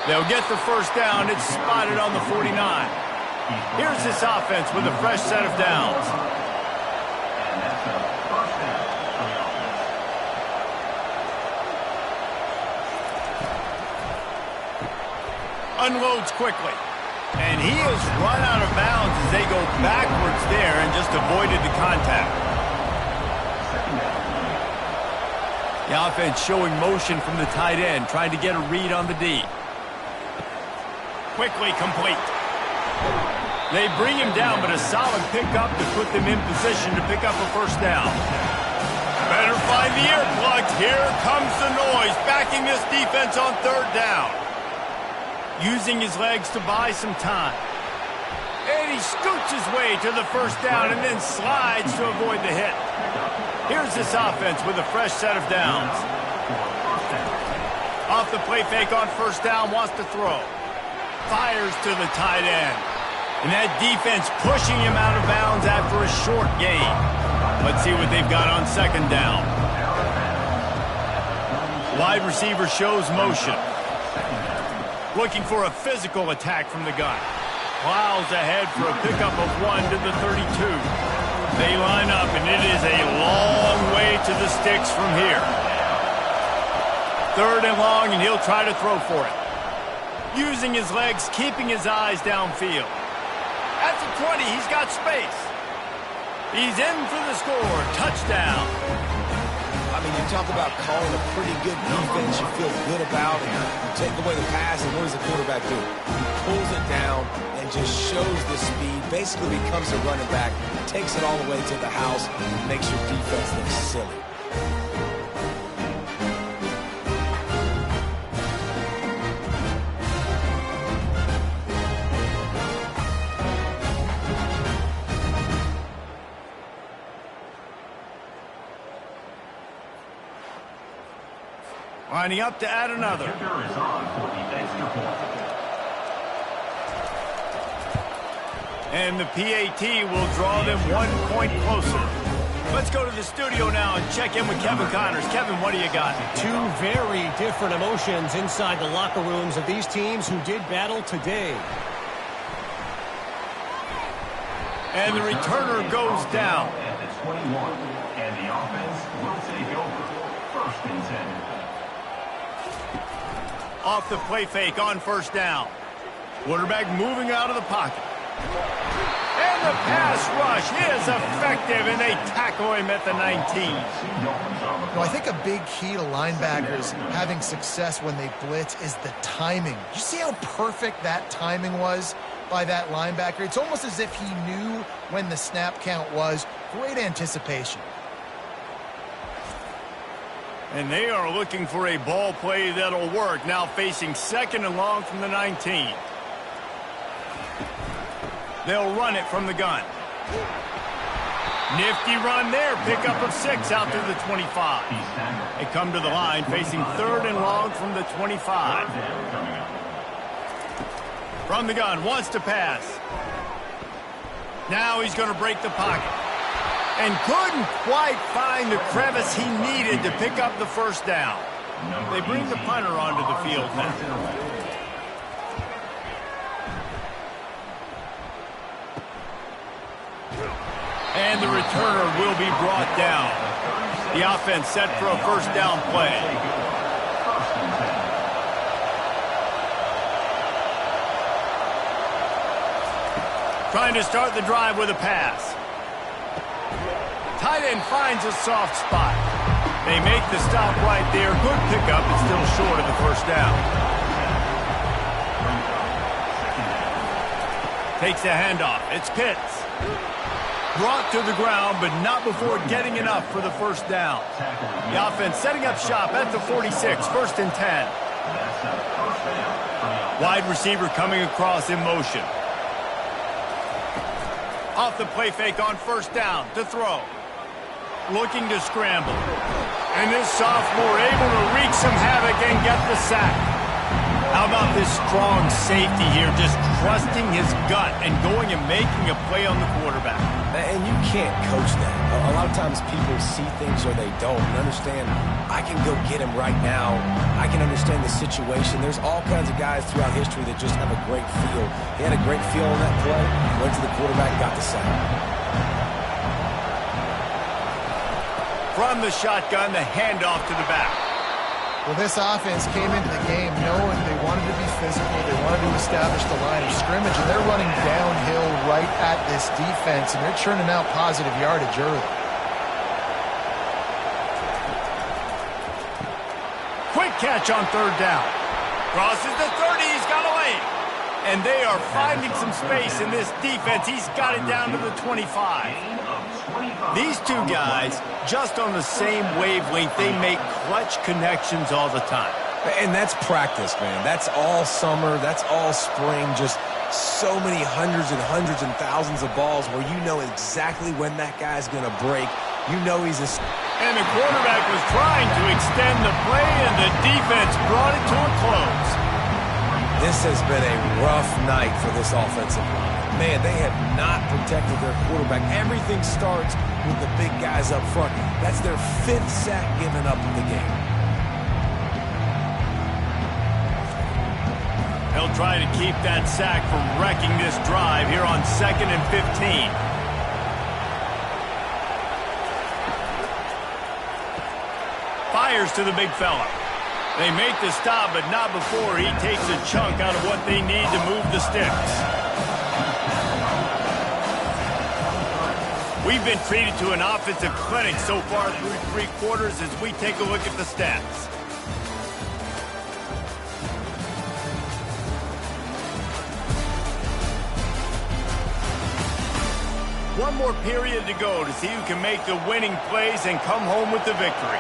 They'll get the first down. It's spotted on the 49. Here's this offense with a fresh set of downs. Unloads quickly. And he has run out of bounds as they go backwards there and just avoided the contact. The offense showing motion from the tight end, trying to get a read on the D. Quickly complete. They bring him down, but a solid pickup to put them in position to pick up a first down. Better find the earplugs. Here comes the noise, backing this defense on 3rd down. Using his legs to buy some time. And he scoots his way to the first down and then slides to avoid the hit. Here's this offense with a fresh set of downs. Off the play fake on first down, wants to throw. Fires to the tight end. And that defense pushing him out of bounds after a short gain. Let's see what they've got on 2nd down. Wide receiver shows motion. Looking for a physical attack from the gun. Plows ahead for a pickup of 1 to the 32. They line up, and it is a long way to the sticks from here. 3rd and long, and he'll try to throw for it. Using his legs, keeping his eyes downfield. At the 20, he's got space. He's in for the score. Touchdown. I mean, you talk about calling a pretty good defense you feel good about, and you take away the pass, and what does the quarterback do? He pulls it down and just shows the speed, basically becomes a running back, takes it all the way to the house, and makes your defense look silly. Lining up to add another. And the PAT will draw them 1 point closer. Let's go to the studio now and check in with Kevin Connors. Kevin, what do you got? 2 very different emotions inside the locker rooms of these teams who did battle today. And the returner goes down. At the 21, and the offense will take over. 1st and 10. Off the play fake on first down. Quarterback moving out of the pocket. And the pass rush is effective, and they tackle him at the 19. I think a big key to linebackers having success when they blitz is the timing. You see how perfect that timing was by that linebacker? It's almost as if he knew when the snap count was. Great anticipation. And they are looking for a ball play that'll work. Now facing 2nd and long from the 19. They'll run it from the gun. Nifty run there. Pickup of 6 out to the 25. They come to the line facing 3rd and long from the 25. From the gun, wants to pass. Now he's going to break the pocket. And couldn't quite find the crevice he needed to pick up the first down. They bring the punter onto the field now. And the returner will be brought down. The offense set for a first down play. Trying to start the drive with a pass. Tight end finds a soft spot. They make the stop right there. Good pickup, but still short of the first down. Takes a handoff. It's Pitts. Brought to the ground, but not before getting enough for the first down. The offense setting up shop at the 46, first and 10. Wide receiver coming across in motion. Off the play fake on first down to throw. Looking to scramble. And this sophomore able to wreak some havoc and get the sack. How about this strong safety here, just trusting his gut and going and making a play on the quarterback. And you can't coach that. A lot of times people see things or they don't. And understand, I can go get him right now. I can understand the situation. There's all kinds of guys throughout history that just have a great feel. He had a great feel on that play. Went to the quarterback, got the sack. From the shotgun, the handoff to the back. Well, this offense came into the game knowing they wanted to be physical, they wanted to establish the line of scrimmage, and they're running downhill right at this defense, and they're churning out positive yardage early. Quick catch on third down. Crosses the 30, he's got a lane. And they are finding some space in this defense. He's got it down to the 25. These two guys, just on the same wavelength, they make clutch connections all the time. And that's practice, man. That's all summer. That's all spring. Just so many hundreds and thousands of balls where you know exactly when that guy's going to break. You know he's a... And the quarterback was trying to extend the play, and the defense brought it to a close. This has been a rough night for this offensive line. Man, they have not protected their quarterback. Everything starts with the big guys up front. That's their 5th sack given up in the game. They'll try to keep that sack from wrecking this drive here on 2nd and 15. Fires to the big fella. They make the stop, but not before he takes a chunk out of what they need to move the sticks. We've been treated to an offensive clinic so far through 3 quarters as we take a look at the stats. One more period to go to see who can make the winning plays and come home with the victory.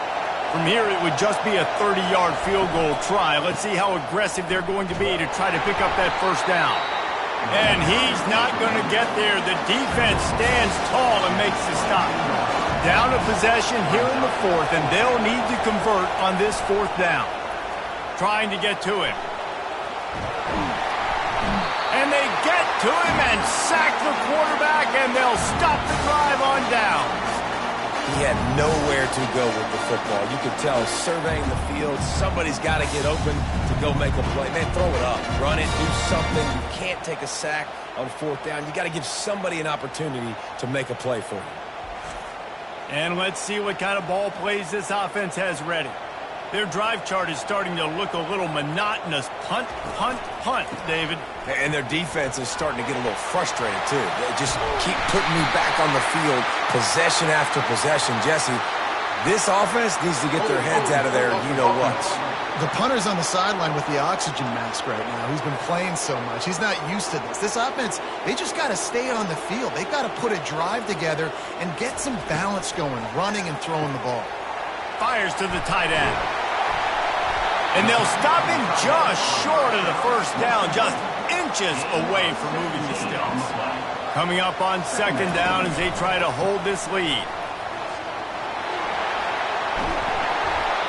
From here, it would just be a 30-yard field goal try. Let's see how aggressive they're going to be to try to pick up that first down. And he's not going to get there. The defense stands tall and makes the stop. Down a possession here in the 4th, and they'll need to convert on this 4th down. Trying to get to him. And they get to him and sack the quarterback, and they'll stop the drive on down. He had nowhere to go with the football. You could tell, surveying the field, somebody's got to get open to go make a play. Man, throw it up. Run it, do something. You can't take a sack on 4th down. You got to give somebody an opportunity to make a play for you. And let's see what kind of ball plays this offense has ready. Their drive chart is starting to look a little monotonous. Punt, punt, punt, David. And their defense is starting to get a little frustrated, too. They just keep putting me back on the field, possession after possession. Jesse, this offense needs to get their heads out of there, you-know-what. The punter's on the sideline with the oxygen mask right now. He's been playing so much. He's not used to this. This offense, they just got to stay on the field. They've got to put a drive together and get some balance going, running and throwing the ball. Fires to the tight end. And they'll stop him just short of the first down, just inches away from moving the sticks. Coming up on 2nd down as they try to hold this lead.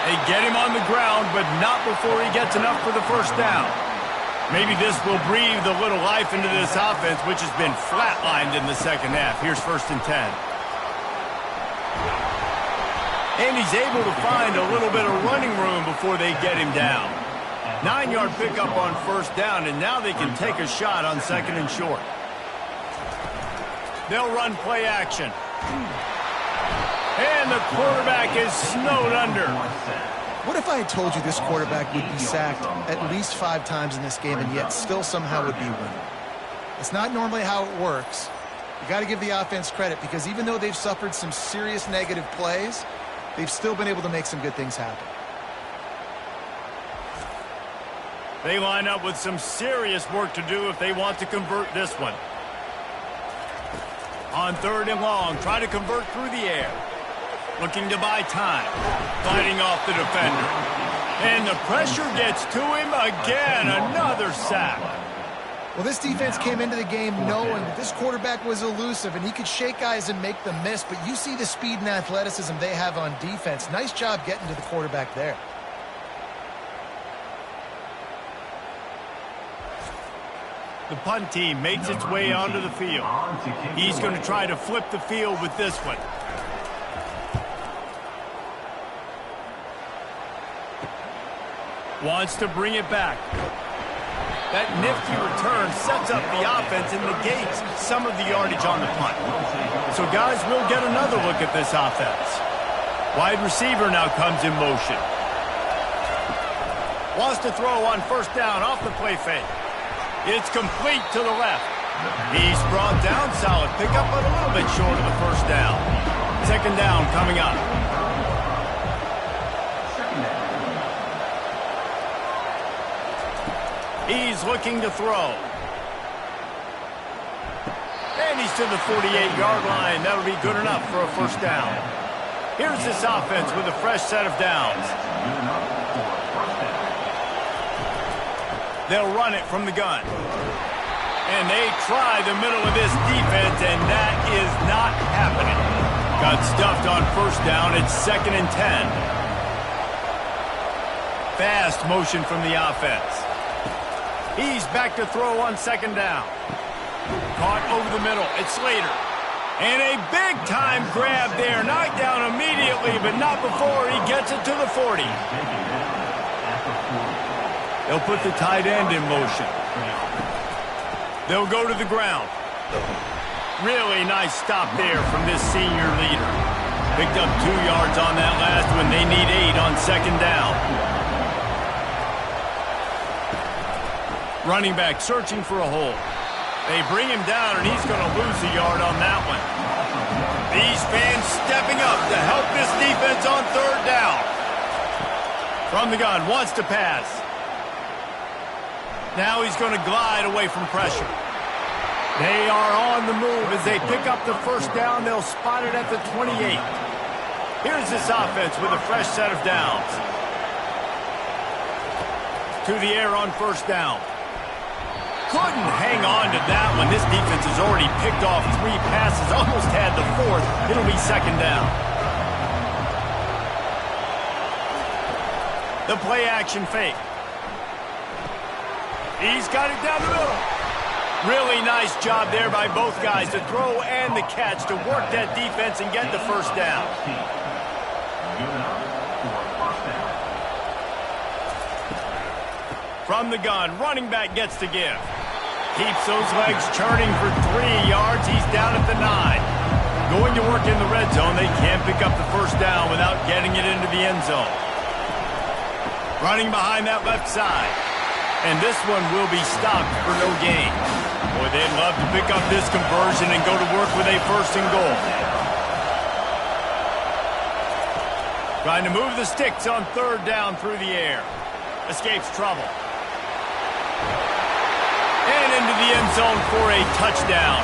They get him on the ground, but not before he gets enough for the first down. Maybe this will breathe a little life into this offense, which has been flatlined in the 2nd half. Here's 1st and 10. And he's able to find a little bit of running room before they get him down. 9-yard pickup on first down, and now they can take a shot on second and short. They'll run play action. And the quarterback is snowed under. What if I had told you this quarterback would be sacked at least 5 times in this game and yet still somehow would be winning? It's not normally how it works. You got to give the offense credit because even though they've suffered some serious negative plays, they've still been able to make some good things happen. They line up with some serious work to do if they want to convert this one. On 3rd and long, try to convert through the air. Looking to buy time. Fighting off the defender. And the pressure gets to him again. Another sack. Well, this defense came into the game knowing that this quarterback was elusive and he could shake guys and make them miss, but you see the speed and athleticism they have on defense. Nice job getting to the quarterback there. The punt team makes its way onto the field. He's going to try to flip the field with this one. Wants to bring it back. That nifty return sets up the offense and negates some of the yardage on the punt. So guys, we'll get another look at this offense. Wide receiver now comes in motion. Wants to throw on first down off the play fake. It's complete to the left. He's brought down, solid pickup, but a little bit short of the first down. Second down coming up. He's looking to throw. And he's to the 48-yard line. That'll be good enough for a first down. Here's this offense with a fresh set of downs. They'll run it from the gun. And they try the middle of this defense, and that is not happening. Got stuffed on first down. It's 2nd and 10. Fast motion from the offense. He's back to throw on second down. Caught over the middle. It's Slater. And a big-time grab there. Knocked down immediately, but not before he gets it to the 40. They'll put the tight end in motion. They'll go to the ground. Really nice stop there from this senior leader. Picked up 2 yards on that last one. They need 8 on second down. Running back searching for a hole. They bring him down, and he's going to lose a yard on that one. These fans stepping up to help this defense on third down. From the gun, wants to pass. Now he's going to glide away from pressure. They are on the move as they pick up the first down. They'll spot it at the 28. Here's this offense with a fresh set of downs. To the air on first down. Couldn't hang on to that one. This defense has already picked off 3 passes, almost had the 4th. It'll be second down. The play action fake. He's got it down the middle. Really nice job there by both guys, the throw and the catch, to work that defense and get the first down. From the gun, running back gets to give. Keeps those legs churning for 3 yards. He's down at the 9. Going to work in the red zone. They can't pick up the first down without getting it into the end zone. Running behind that left side. And this one will be stopped for no gain. Boy, they'd love to pick up this conversion and go to work with a first and goal. Trying to move the sticks on third down through the air. Escapes trouble. And into the end zone for a touchdown.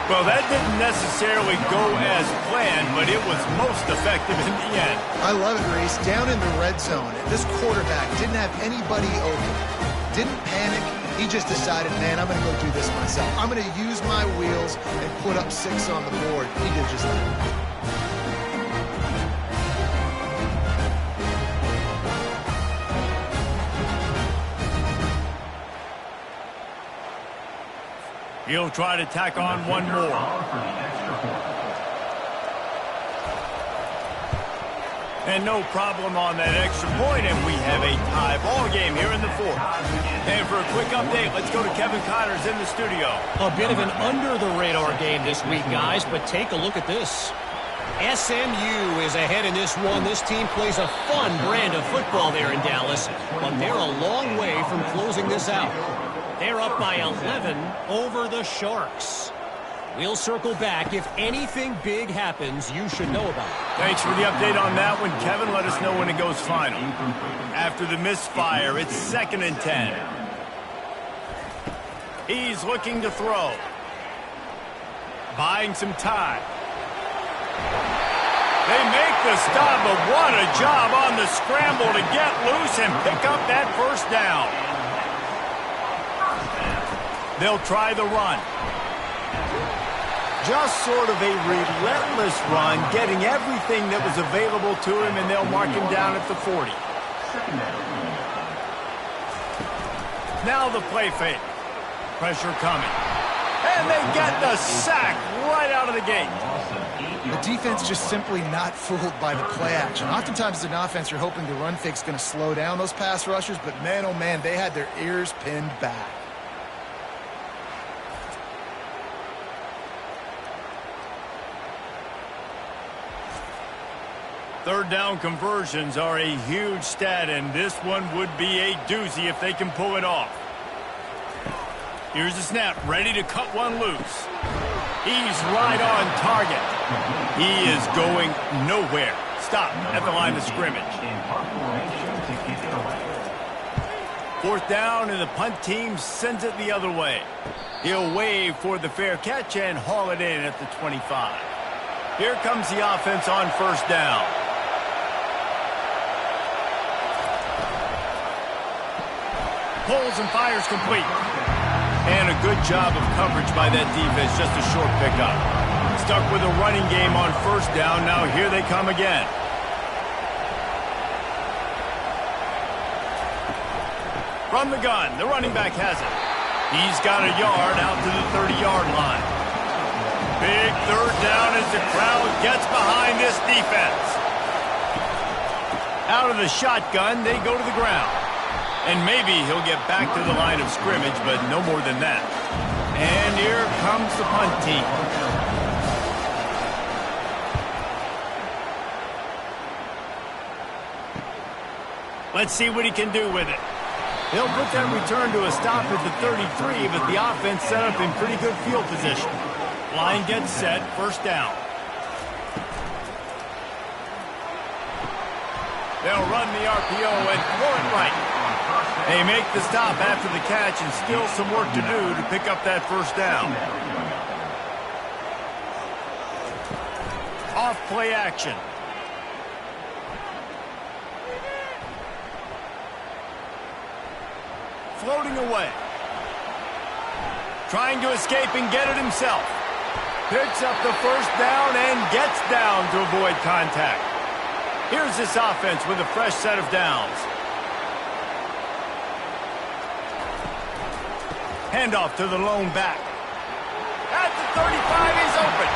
Well, that didn't necessarily go as planned, but it was most effective in the end. I love it, Reese. Down in the red zone, this quarterback didn't have anybody open. Didn't panic. He just decided, man, I'm going to go do this myself. I'm going to use my wheels and put up 6 on the board. He did just that. He'll try to tack on one more. And no problem on that extra point, and we have a tie ball game here in the fourth. And for a quick update, let's go to Kevin Connors in the studio. A bit of an under-the-radar game this week, guys, but take a look at this. SMU is ahead in this one. This team plays a fun brand of football there in Dallas, but they're a long way from closing this out. They're up by 11 over the Sharks. We'll circle back. If anything big happens, you should know about it. Thanks for the update on that one, Kevin. Let us know when it goes final. After the misfire, it's 2nd and 10. He's looking to throw. Buying some time. They make the stop, but what a job on the scramble to get loose and pick up that first down. They'll try the run. Just sort of a relentless run, getting everything that was available to him, and they'll mark him down at the 40. Now the play fake. Pressure coming. And they get the sack right out of the gate. The defense just simply not fooled by the play action. Oftentimes as an offense, you're hoping the run fake's going to slow down those pass rushers, but man, oh man, they had their ears pinned back. Third down conversions are a huge stat, and this one would be a doozy if they can pull it off. Here's the snap, ready to cut one loose. He's right on target. He is going nowhere. Stop at the line of scrimmage. 4th down, and the punt team sends it the other way. He'll wave for the fair catch and haul it in at the 25. Here comes the offense on 1st down. Pulls and fires complete. And a good job of coverage by that defense, just a short pickup. Stuck with a running game on 1st down. Now here they come again. From the gun, the running back has it. He's got a yard out to the 30-yard line. Big 3rd down as the crowd gets behind this defense. Out of the shotgun, they go to the ground. And maybe he'll get back to the line of scrimmage, but no more than that. And here comes the punt team. Let's see what he can do with it. He'll put that return to a stop at the 33, but the offense set up in pretty good field position. Line gets set, 1st down. They'll run the RPO and throw it right. They make the stop after the catch, and still some work to do to pick up that 1st down. Off play action. Floating away. Trying to escape and get it himself. Picks up the 1st down and gets down to avoid contact. Here's this offense with a fresh set of downs. Handoff to the lone back. At the 35, he's open.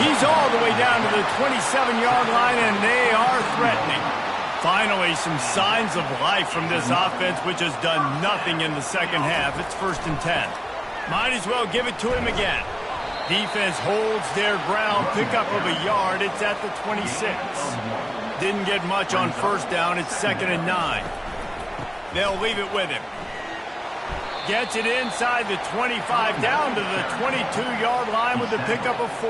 He's all the way down to the 27-yard line, and they are threatening. Finally, some signs of life from this offense, which has done nothing in the 2nd half. It's 1st and 10. Might as well give it to him again. Defense holds their ground. Pickup of a yard. It's at the 26. Didn't get much on 1st down. It's 2nd and 9. They'll leave it with him. Gets it inside the 25, down to the 22-yard line with the pickup of 4.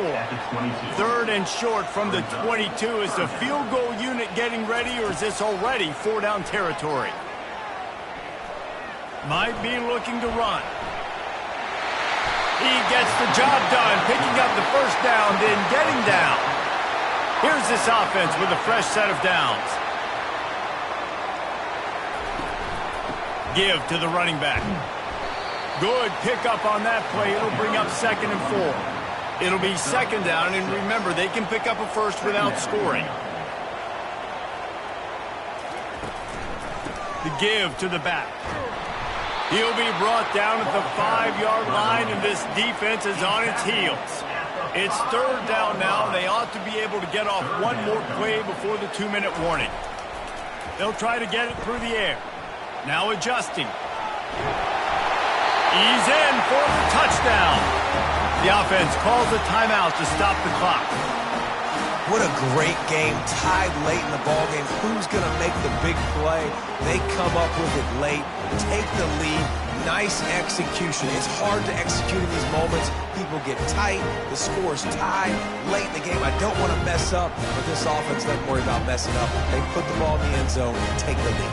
3rd and short from the 22. Is the field goal unit getting ready, or is this already 4-down territory? Might be looking to run. He gets the job done, picking up the 1st down, then getting down. Here's this offense with a fresh set of downs. Give to the running back. Good pickup on that play. It'll bring up 2nd and 4. It'll be 2nd down, and remember, they can pick up a first without scoring. The give to the back. He'll be brought down at the 5-yard line, and this defense is on its heels. It's third down now. They ought to be able to get off one more play before the 2-minute warning. They'll try to get it through the air. Now adjusting. He's in for the touchdown. The offense calls a timeout to stop the clock. What a great game, tied late in the ballgame. Who's going to make the big play? They come up with it late, take the lead. Nice execution. It's hard to execute in these moments. People get tight. The score's tied late in the game. I don't want to mess up, but this offense doesn't worry about messing up. They put the ball in the end zone and take the lead.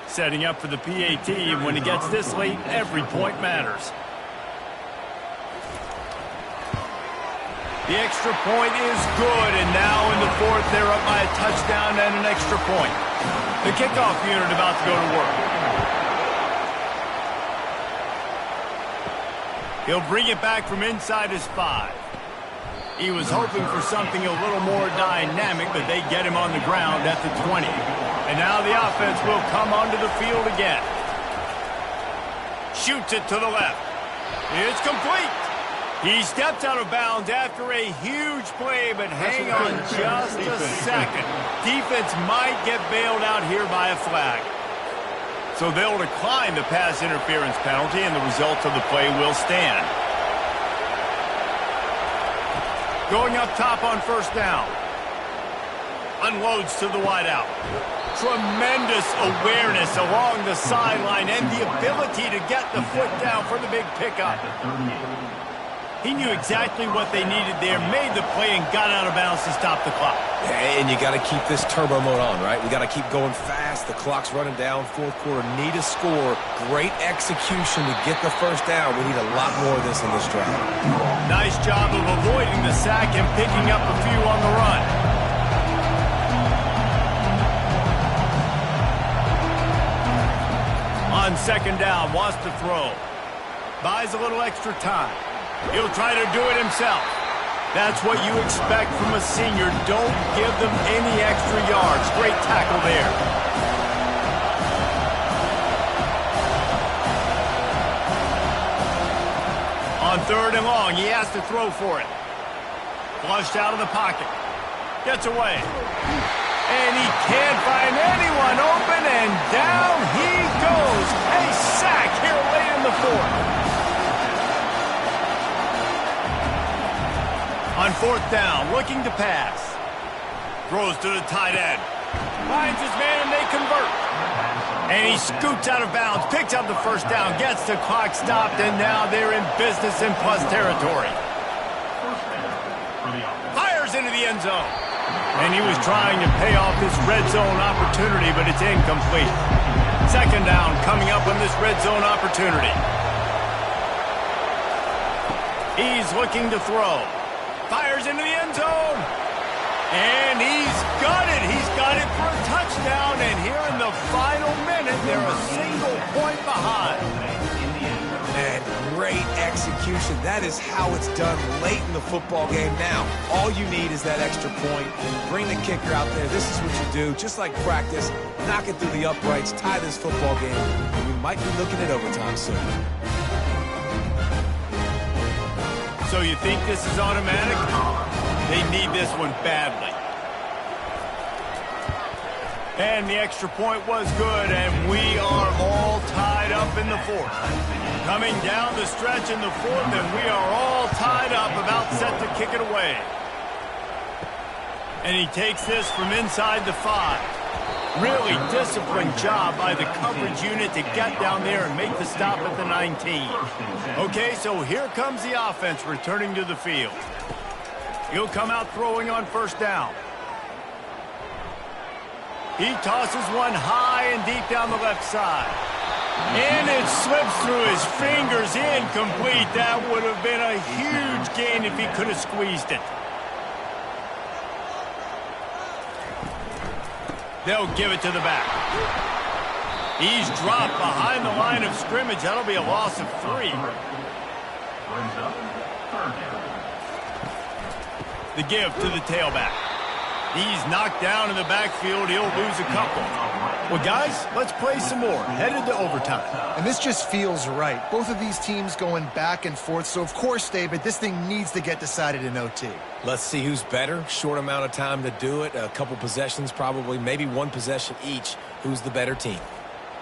Setting up for the PAT. When it gets this late, every point matters. The extra point is good, and now in the fourth, they're up by a touchdown and an extra point. The kickoff unit about to go to work. He'll bring it back from inside his 5. He was hoping for something a little more dynamic, but they get him on the ground at the 20. And now the offense will come onto the field again. Shoots it to the left. It's complete. He stepped out of bounds after a huge play, but hang on just a second. Defense might get bailed out here by a flag. So they'll decline the pass interference penalty, and the result of the play will stand. Going up top on first down. Unloads to the wideout. Tremendous awareness along the sideline and the ability to get the foot down for the big pickup. He knew exactly what they needed there, made the play, and got out of bounds to stop the clock. And you got to keep this turbo mode on, right? We got to keep going fast. The clock's running down. Fourth quarter, need a score. Great execution to get the first down. We need a lot more of this in this drive. Nice job of avoiding the sack and picking up a few on the run. On second down, wants to throw. Buys a little extra time. He'll try to do it himself. That's what you expect from a senior. Don't give them any extra yards. Great tackle there. On third and long, he has to throw for it. Flushed out of the pocket. Gets away. And he can't find anyone open, and down he goes. A sack here late in the fourth. On fourth down, looking to pass. Throws to the tight end. Finds his man, and they convert. And he scoots out of bounds, picks up the first down, gets the clock stopped, and now they're in business in plus territory. Fires into the end zone. And he was trying to pay off this red zone opportunity, but it's incomplete. Second down coming up on this red zone opportunity. He's looking to throw. Fires into the end zone. And he's got it. He's got it for a touchdown. And here in the final minute, they're a single point behind. And great execution. That is how it's done late in the football game. Now, all you need is that extra point. Bring the kicker out there. This is what you do. Just like practice, knock it through the uprights, tie this football game. And we might be looking at overtime soon. So you think this is automatic? They need this one badly. And the extra point was good, and we are all tied up in the fourth. Coming down the stretch in the fourth, and we are all tied up, about set to kick it away. And he takes this from inside the 5. Really disciplined job by the coverage unit to get down there and make the stop at the 19. Okay, so here comes the offense returning to the field. He'll come out throwing on first down. He tosses one high and deep down the left side. And it slips through his fingers, incomplete. That would have been a huge gain if he could have squeezed it. They'll give it to the back. He's dropped behind the line of scrimmage. That'll be a loss of 3. The give to the tailback. He's knocked down in the backfield. He'll lose a couple. Well, guys, let's play some more. Headed to overtime. And this just feels right. Both of these teams going back and forth. So, of course, David, this thing needs to get decided in OT. Let's see who's better. Short amount of time to do it. A couple possessions probably. Maybe one possession each. Who's the better team?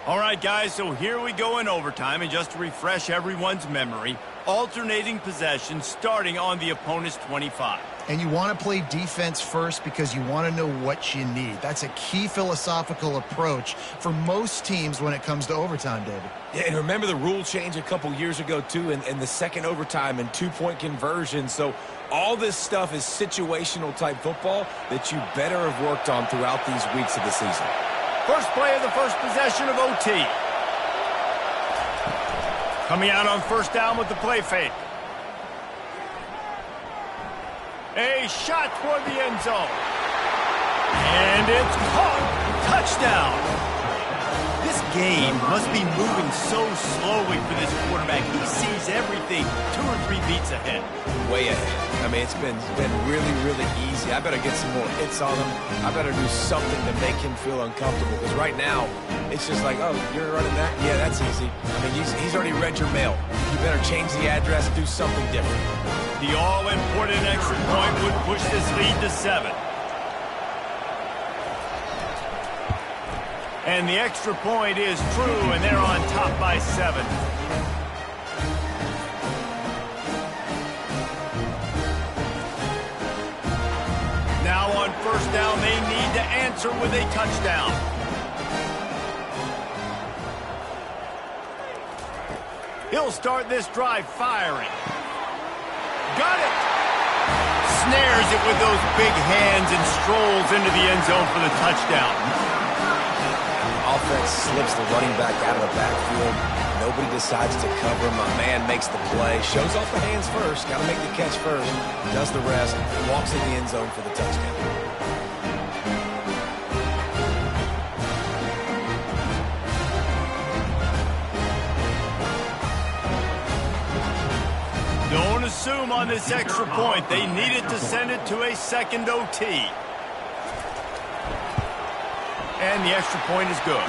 All right, guys, so here we go in overtime. And just to refresh everyone's memory, alternating possessions starting on the opponent's 25. And you want to play defense first because you want to know what you need. That's a key philosophical approach for most teams when it comes to overtime, David. Yeah, and remember the rule change a couple years ago, too, in the second overtime and two-point conversion. So all this stuff is situational type football that you better have worked on throughout these weeks of the season. First play of the first possession of OT. Coming out on first down with the play fake. A shot toward the end zone. And it's caught. Touchdown. This game must be moving so slowly for this quarterback. He sees everything 2 or 3 beats ahead. Way ahead. I mean, it's been really, really easy. I better get some more hits on him. I better do something to make him feel uncomfortable. Because right now, it's just like, oh, you're running that? Yeah, that's easy. I mean, he's already read your mail. You better change the address, do something different. The all-important extra point would push this lead to 7. And the extra point is true, and they're on top by 7. Now on first down, they need to answer with a touchdown. He'll start this drive firing. Got it! Snares it with those big hands and strolls into the end zone for the touchdown. Offense slips the running back out of the backfield. Nobody decides to cover him. A man makes the play. Shows off the hands first. Got to make the catch first. Does the rest. Walks in the end zone for the touchdown. Don't assume on this extra point. They needed to send it to a second OT. And the extra point is good.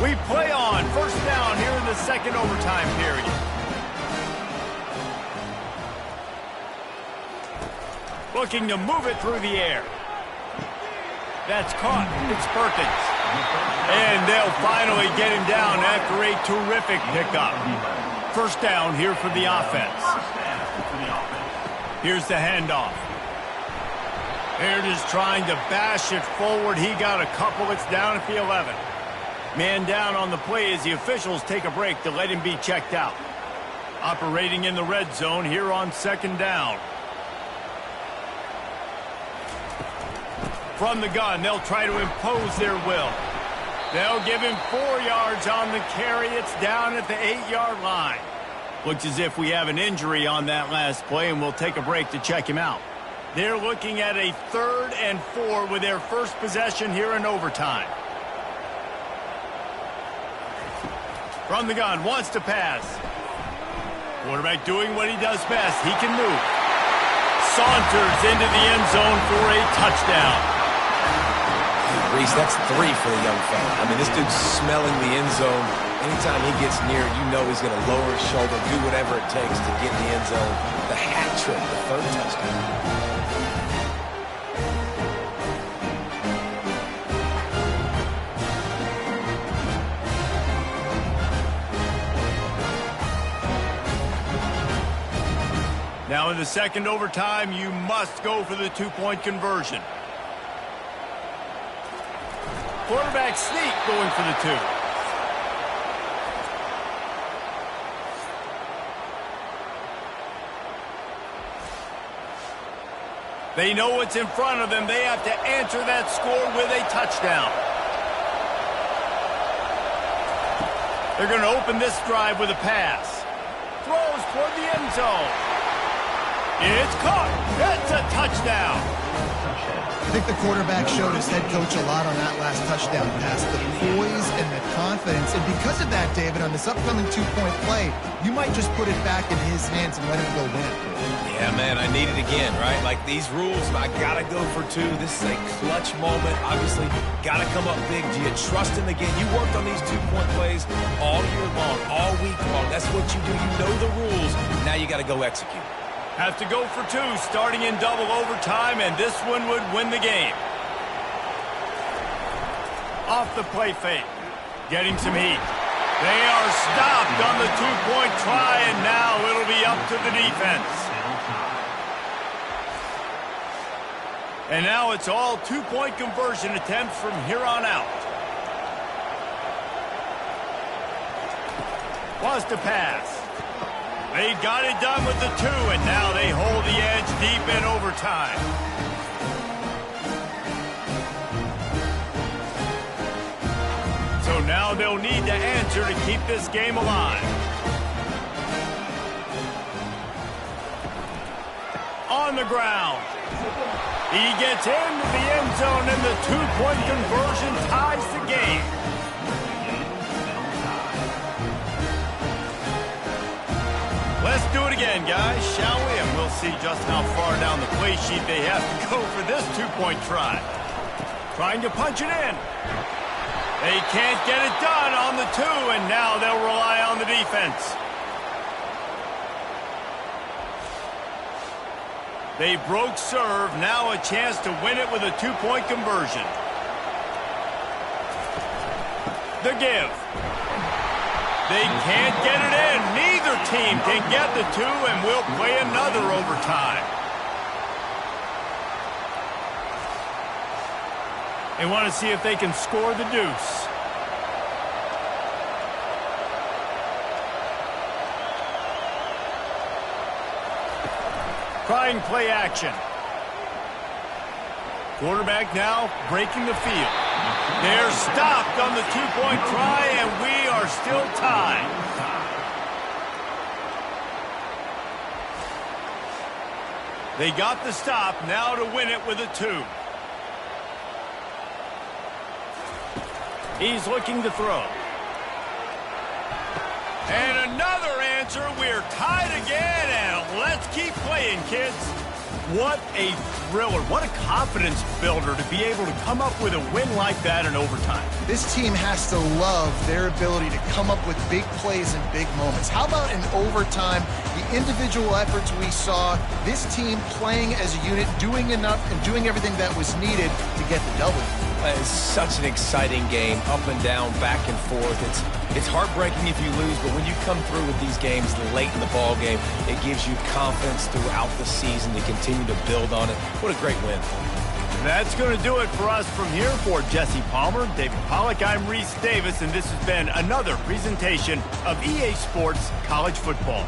We play on first down here in the second overtime period. Looking to move it through the air. That's caught. It's Perkins. And they'll finally get him down after a terrific pickup. First down here for the offense. Here's the handoff. They're just trying to bash it forward. He got a couple. It's down at the 11. Man down on the play as the officials take a break to let him be checked out. Operating in the red zone here on second down. From the gun, they'll try to impose their will. They'll give him 4 yards on the carry. It's down at the 8-yard line. Looks as if we have an injury on that last play, and we'll take a break to check him out. They're looking at a 3rd and 4 with their first possession here in overtime. From the gun, wants to pass. Quarterback doing what he does best. He can move. Saunters into the end zone for a touchdown. Reese, that's 3 for the young fella. I mean, this dude's smelling the end zone. Anytime he gets near it, you know he's going to lower his shoulder, do whatever it takes to get in the end zone. The hat trick, the 3rd touchdown. Now in the second overtime, you must go for the 2-point conversion. Quarterback sneak going for the 2. They know what's in front of them. They have to answer that score with a touchdown. They're going to open this drive with a pass. Throws toward the end zone. It's caught. It's a touchdown. I think the quarterback showed his head coach a lot on that last touchdown pass, the poise and the confidence. And because of that, David, on this upcoming two-point play, you might just put it back in his hands and let him go win. Yeah, man, I need it again, right? Like these rules, I got to go for two. This is a clutch moment. Obviously, got to come up big. Do you trust him again? You worked on these two-point plays all year long, all week long. That's what you do. You know the rules. Now you got to go execute. Have to go for two, starting in double overtime, and this one would win the game. Off the play fake, getting some heat. They are stopped on the two-point try, and now it'll be up to the defense. And now it's all two-point conversion attempts from here on out. Wants to pass. They got it done with the two, and now they hold the edge deep in overtime. So now they'll need to answer to keep this game alive. On the ground. He gets into the end zone, and the two-point conversion ties the game. Let's do it again, guys, shall we? And we'll see just how far down the play sheet they have to go for this two-point try. Trying to punch it in. They can't get it done on the two, and now they'll rely on the defense. They broke serve, now a chance to win it with a two-point conversion. The give. They can't get it in. Neither team can get the two, and we'll play another overtime. They want to see if they can score the deuce. Trying play action. Quarterback now breaking the field. They're stopped on the two-point try, and we are still tied. They got the stop, now to win it with a two. He's looking to throw. And another answer. We're tied again, and let's keep playing, kids. What a thriller. What a confidence builder to be able to come up with a win like that in overtime. This team has to love their ability to come up with big plays and big moments. How about in overtime, the individual efforts we saw, this team playing as a unit, doing enough and doing everything that was needed to get the W. It's such an exciting game, up and down, back and forth. It's heartbreaking if you lose, but when you come through with these games late in the ball game, it gives you confidence throughout the season to continue to build on it. What a great win. That's going to do it for us from here. For Jesse Palmer, David Pollack, I'm Reese Davis, and this has been another presentation of EA Sports College Football.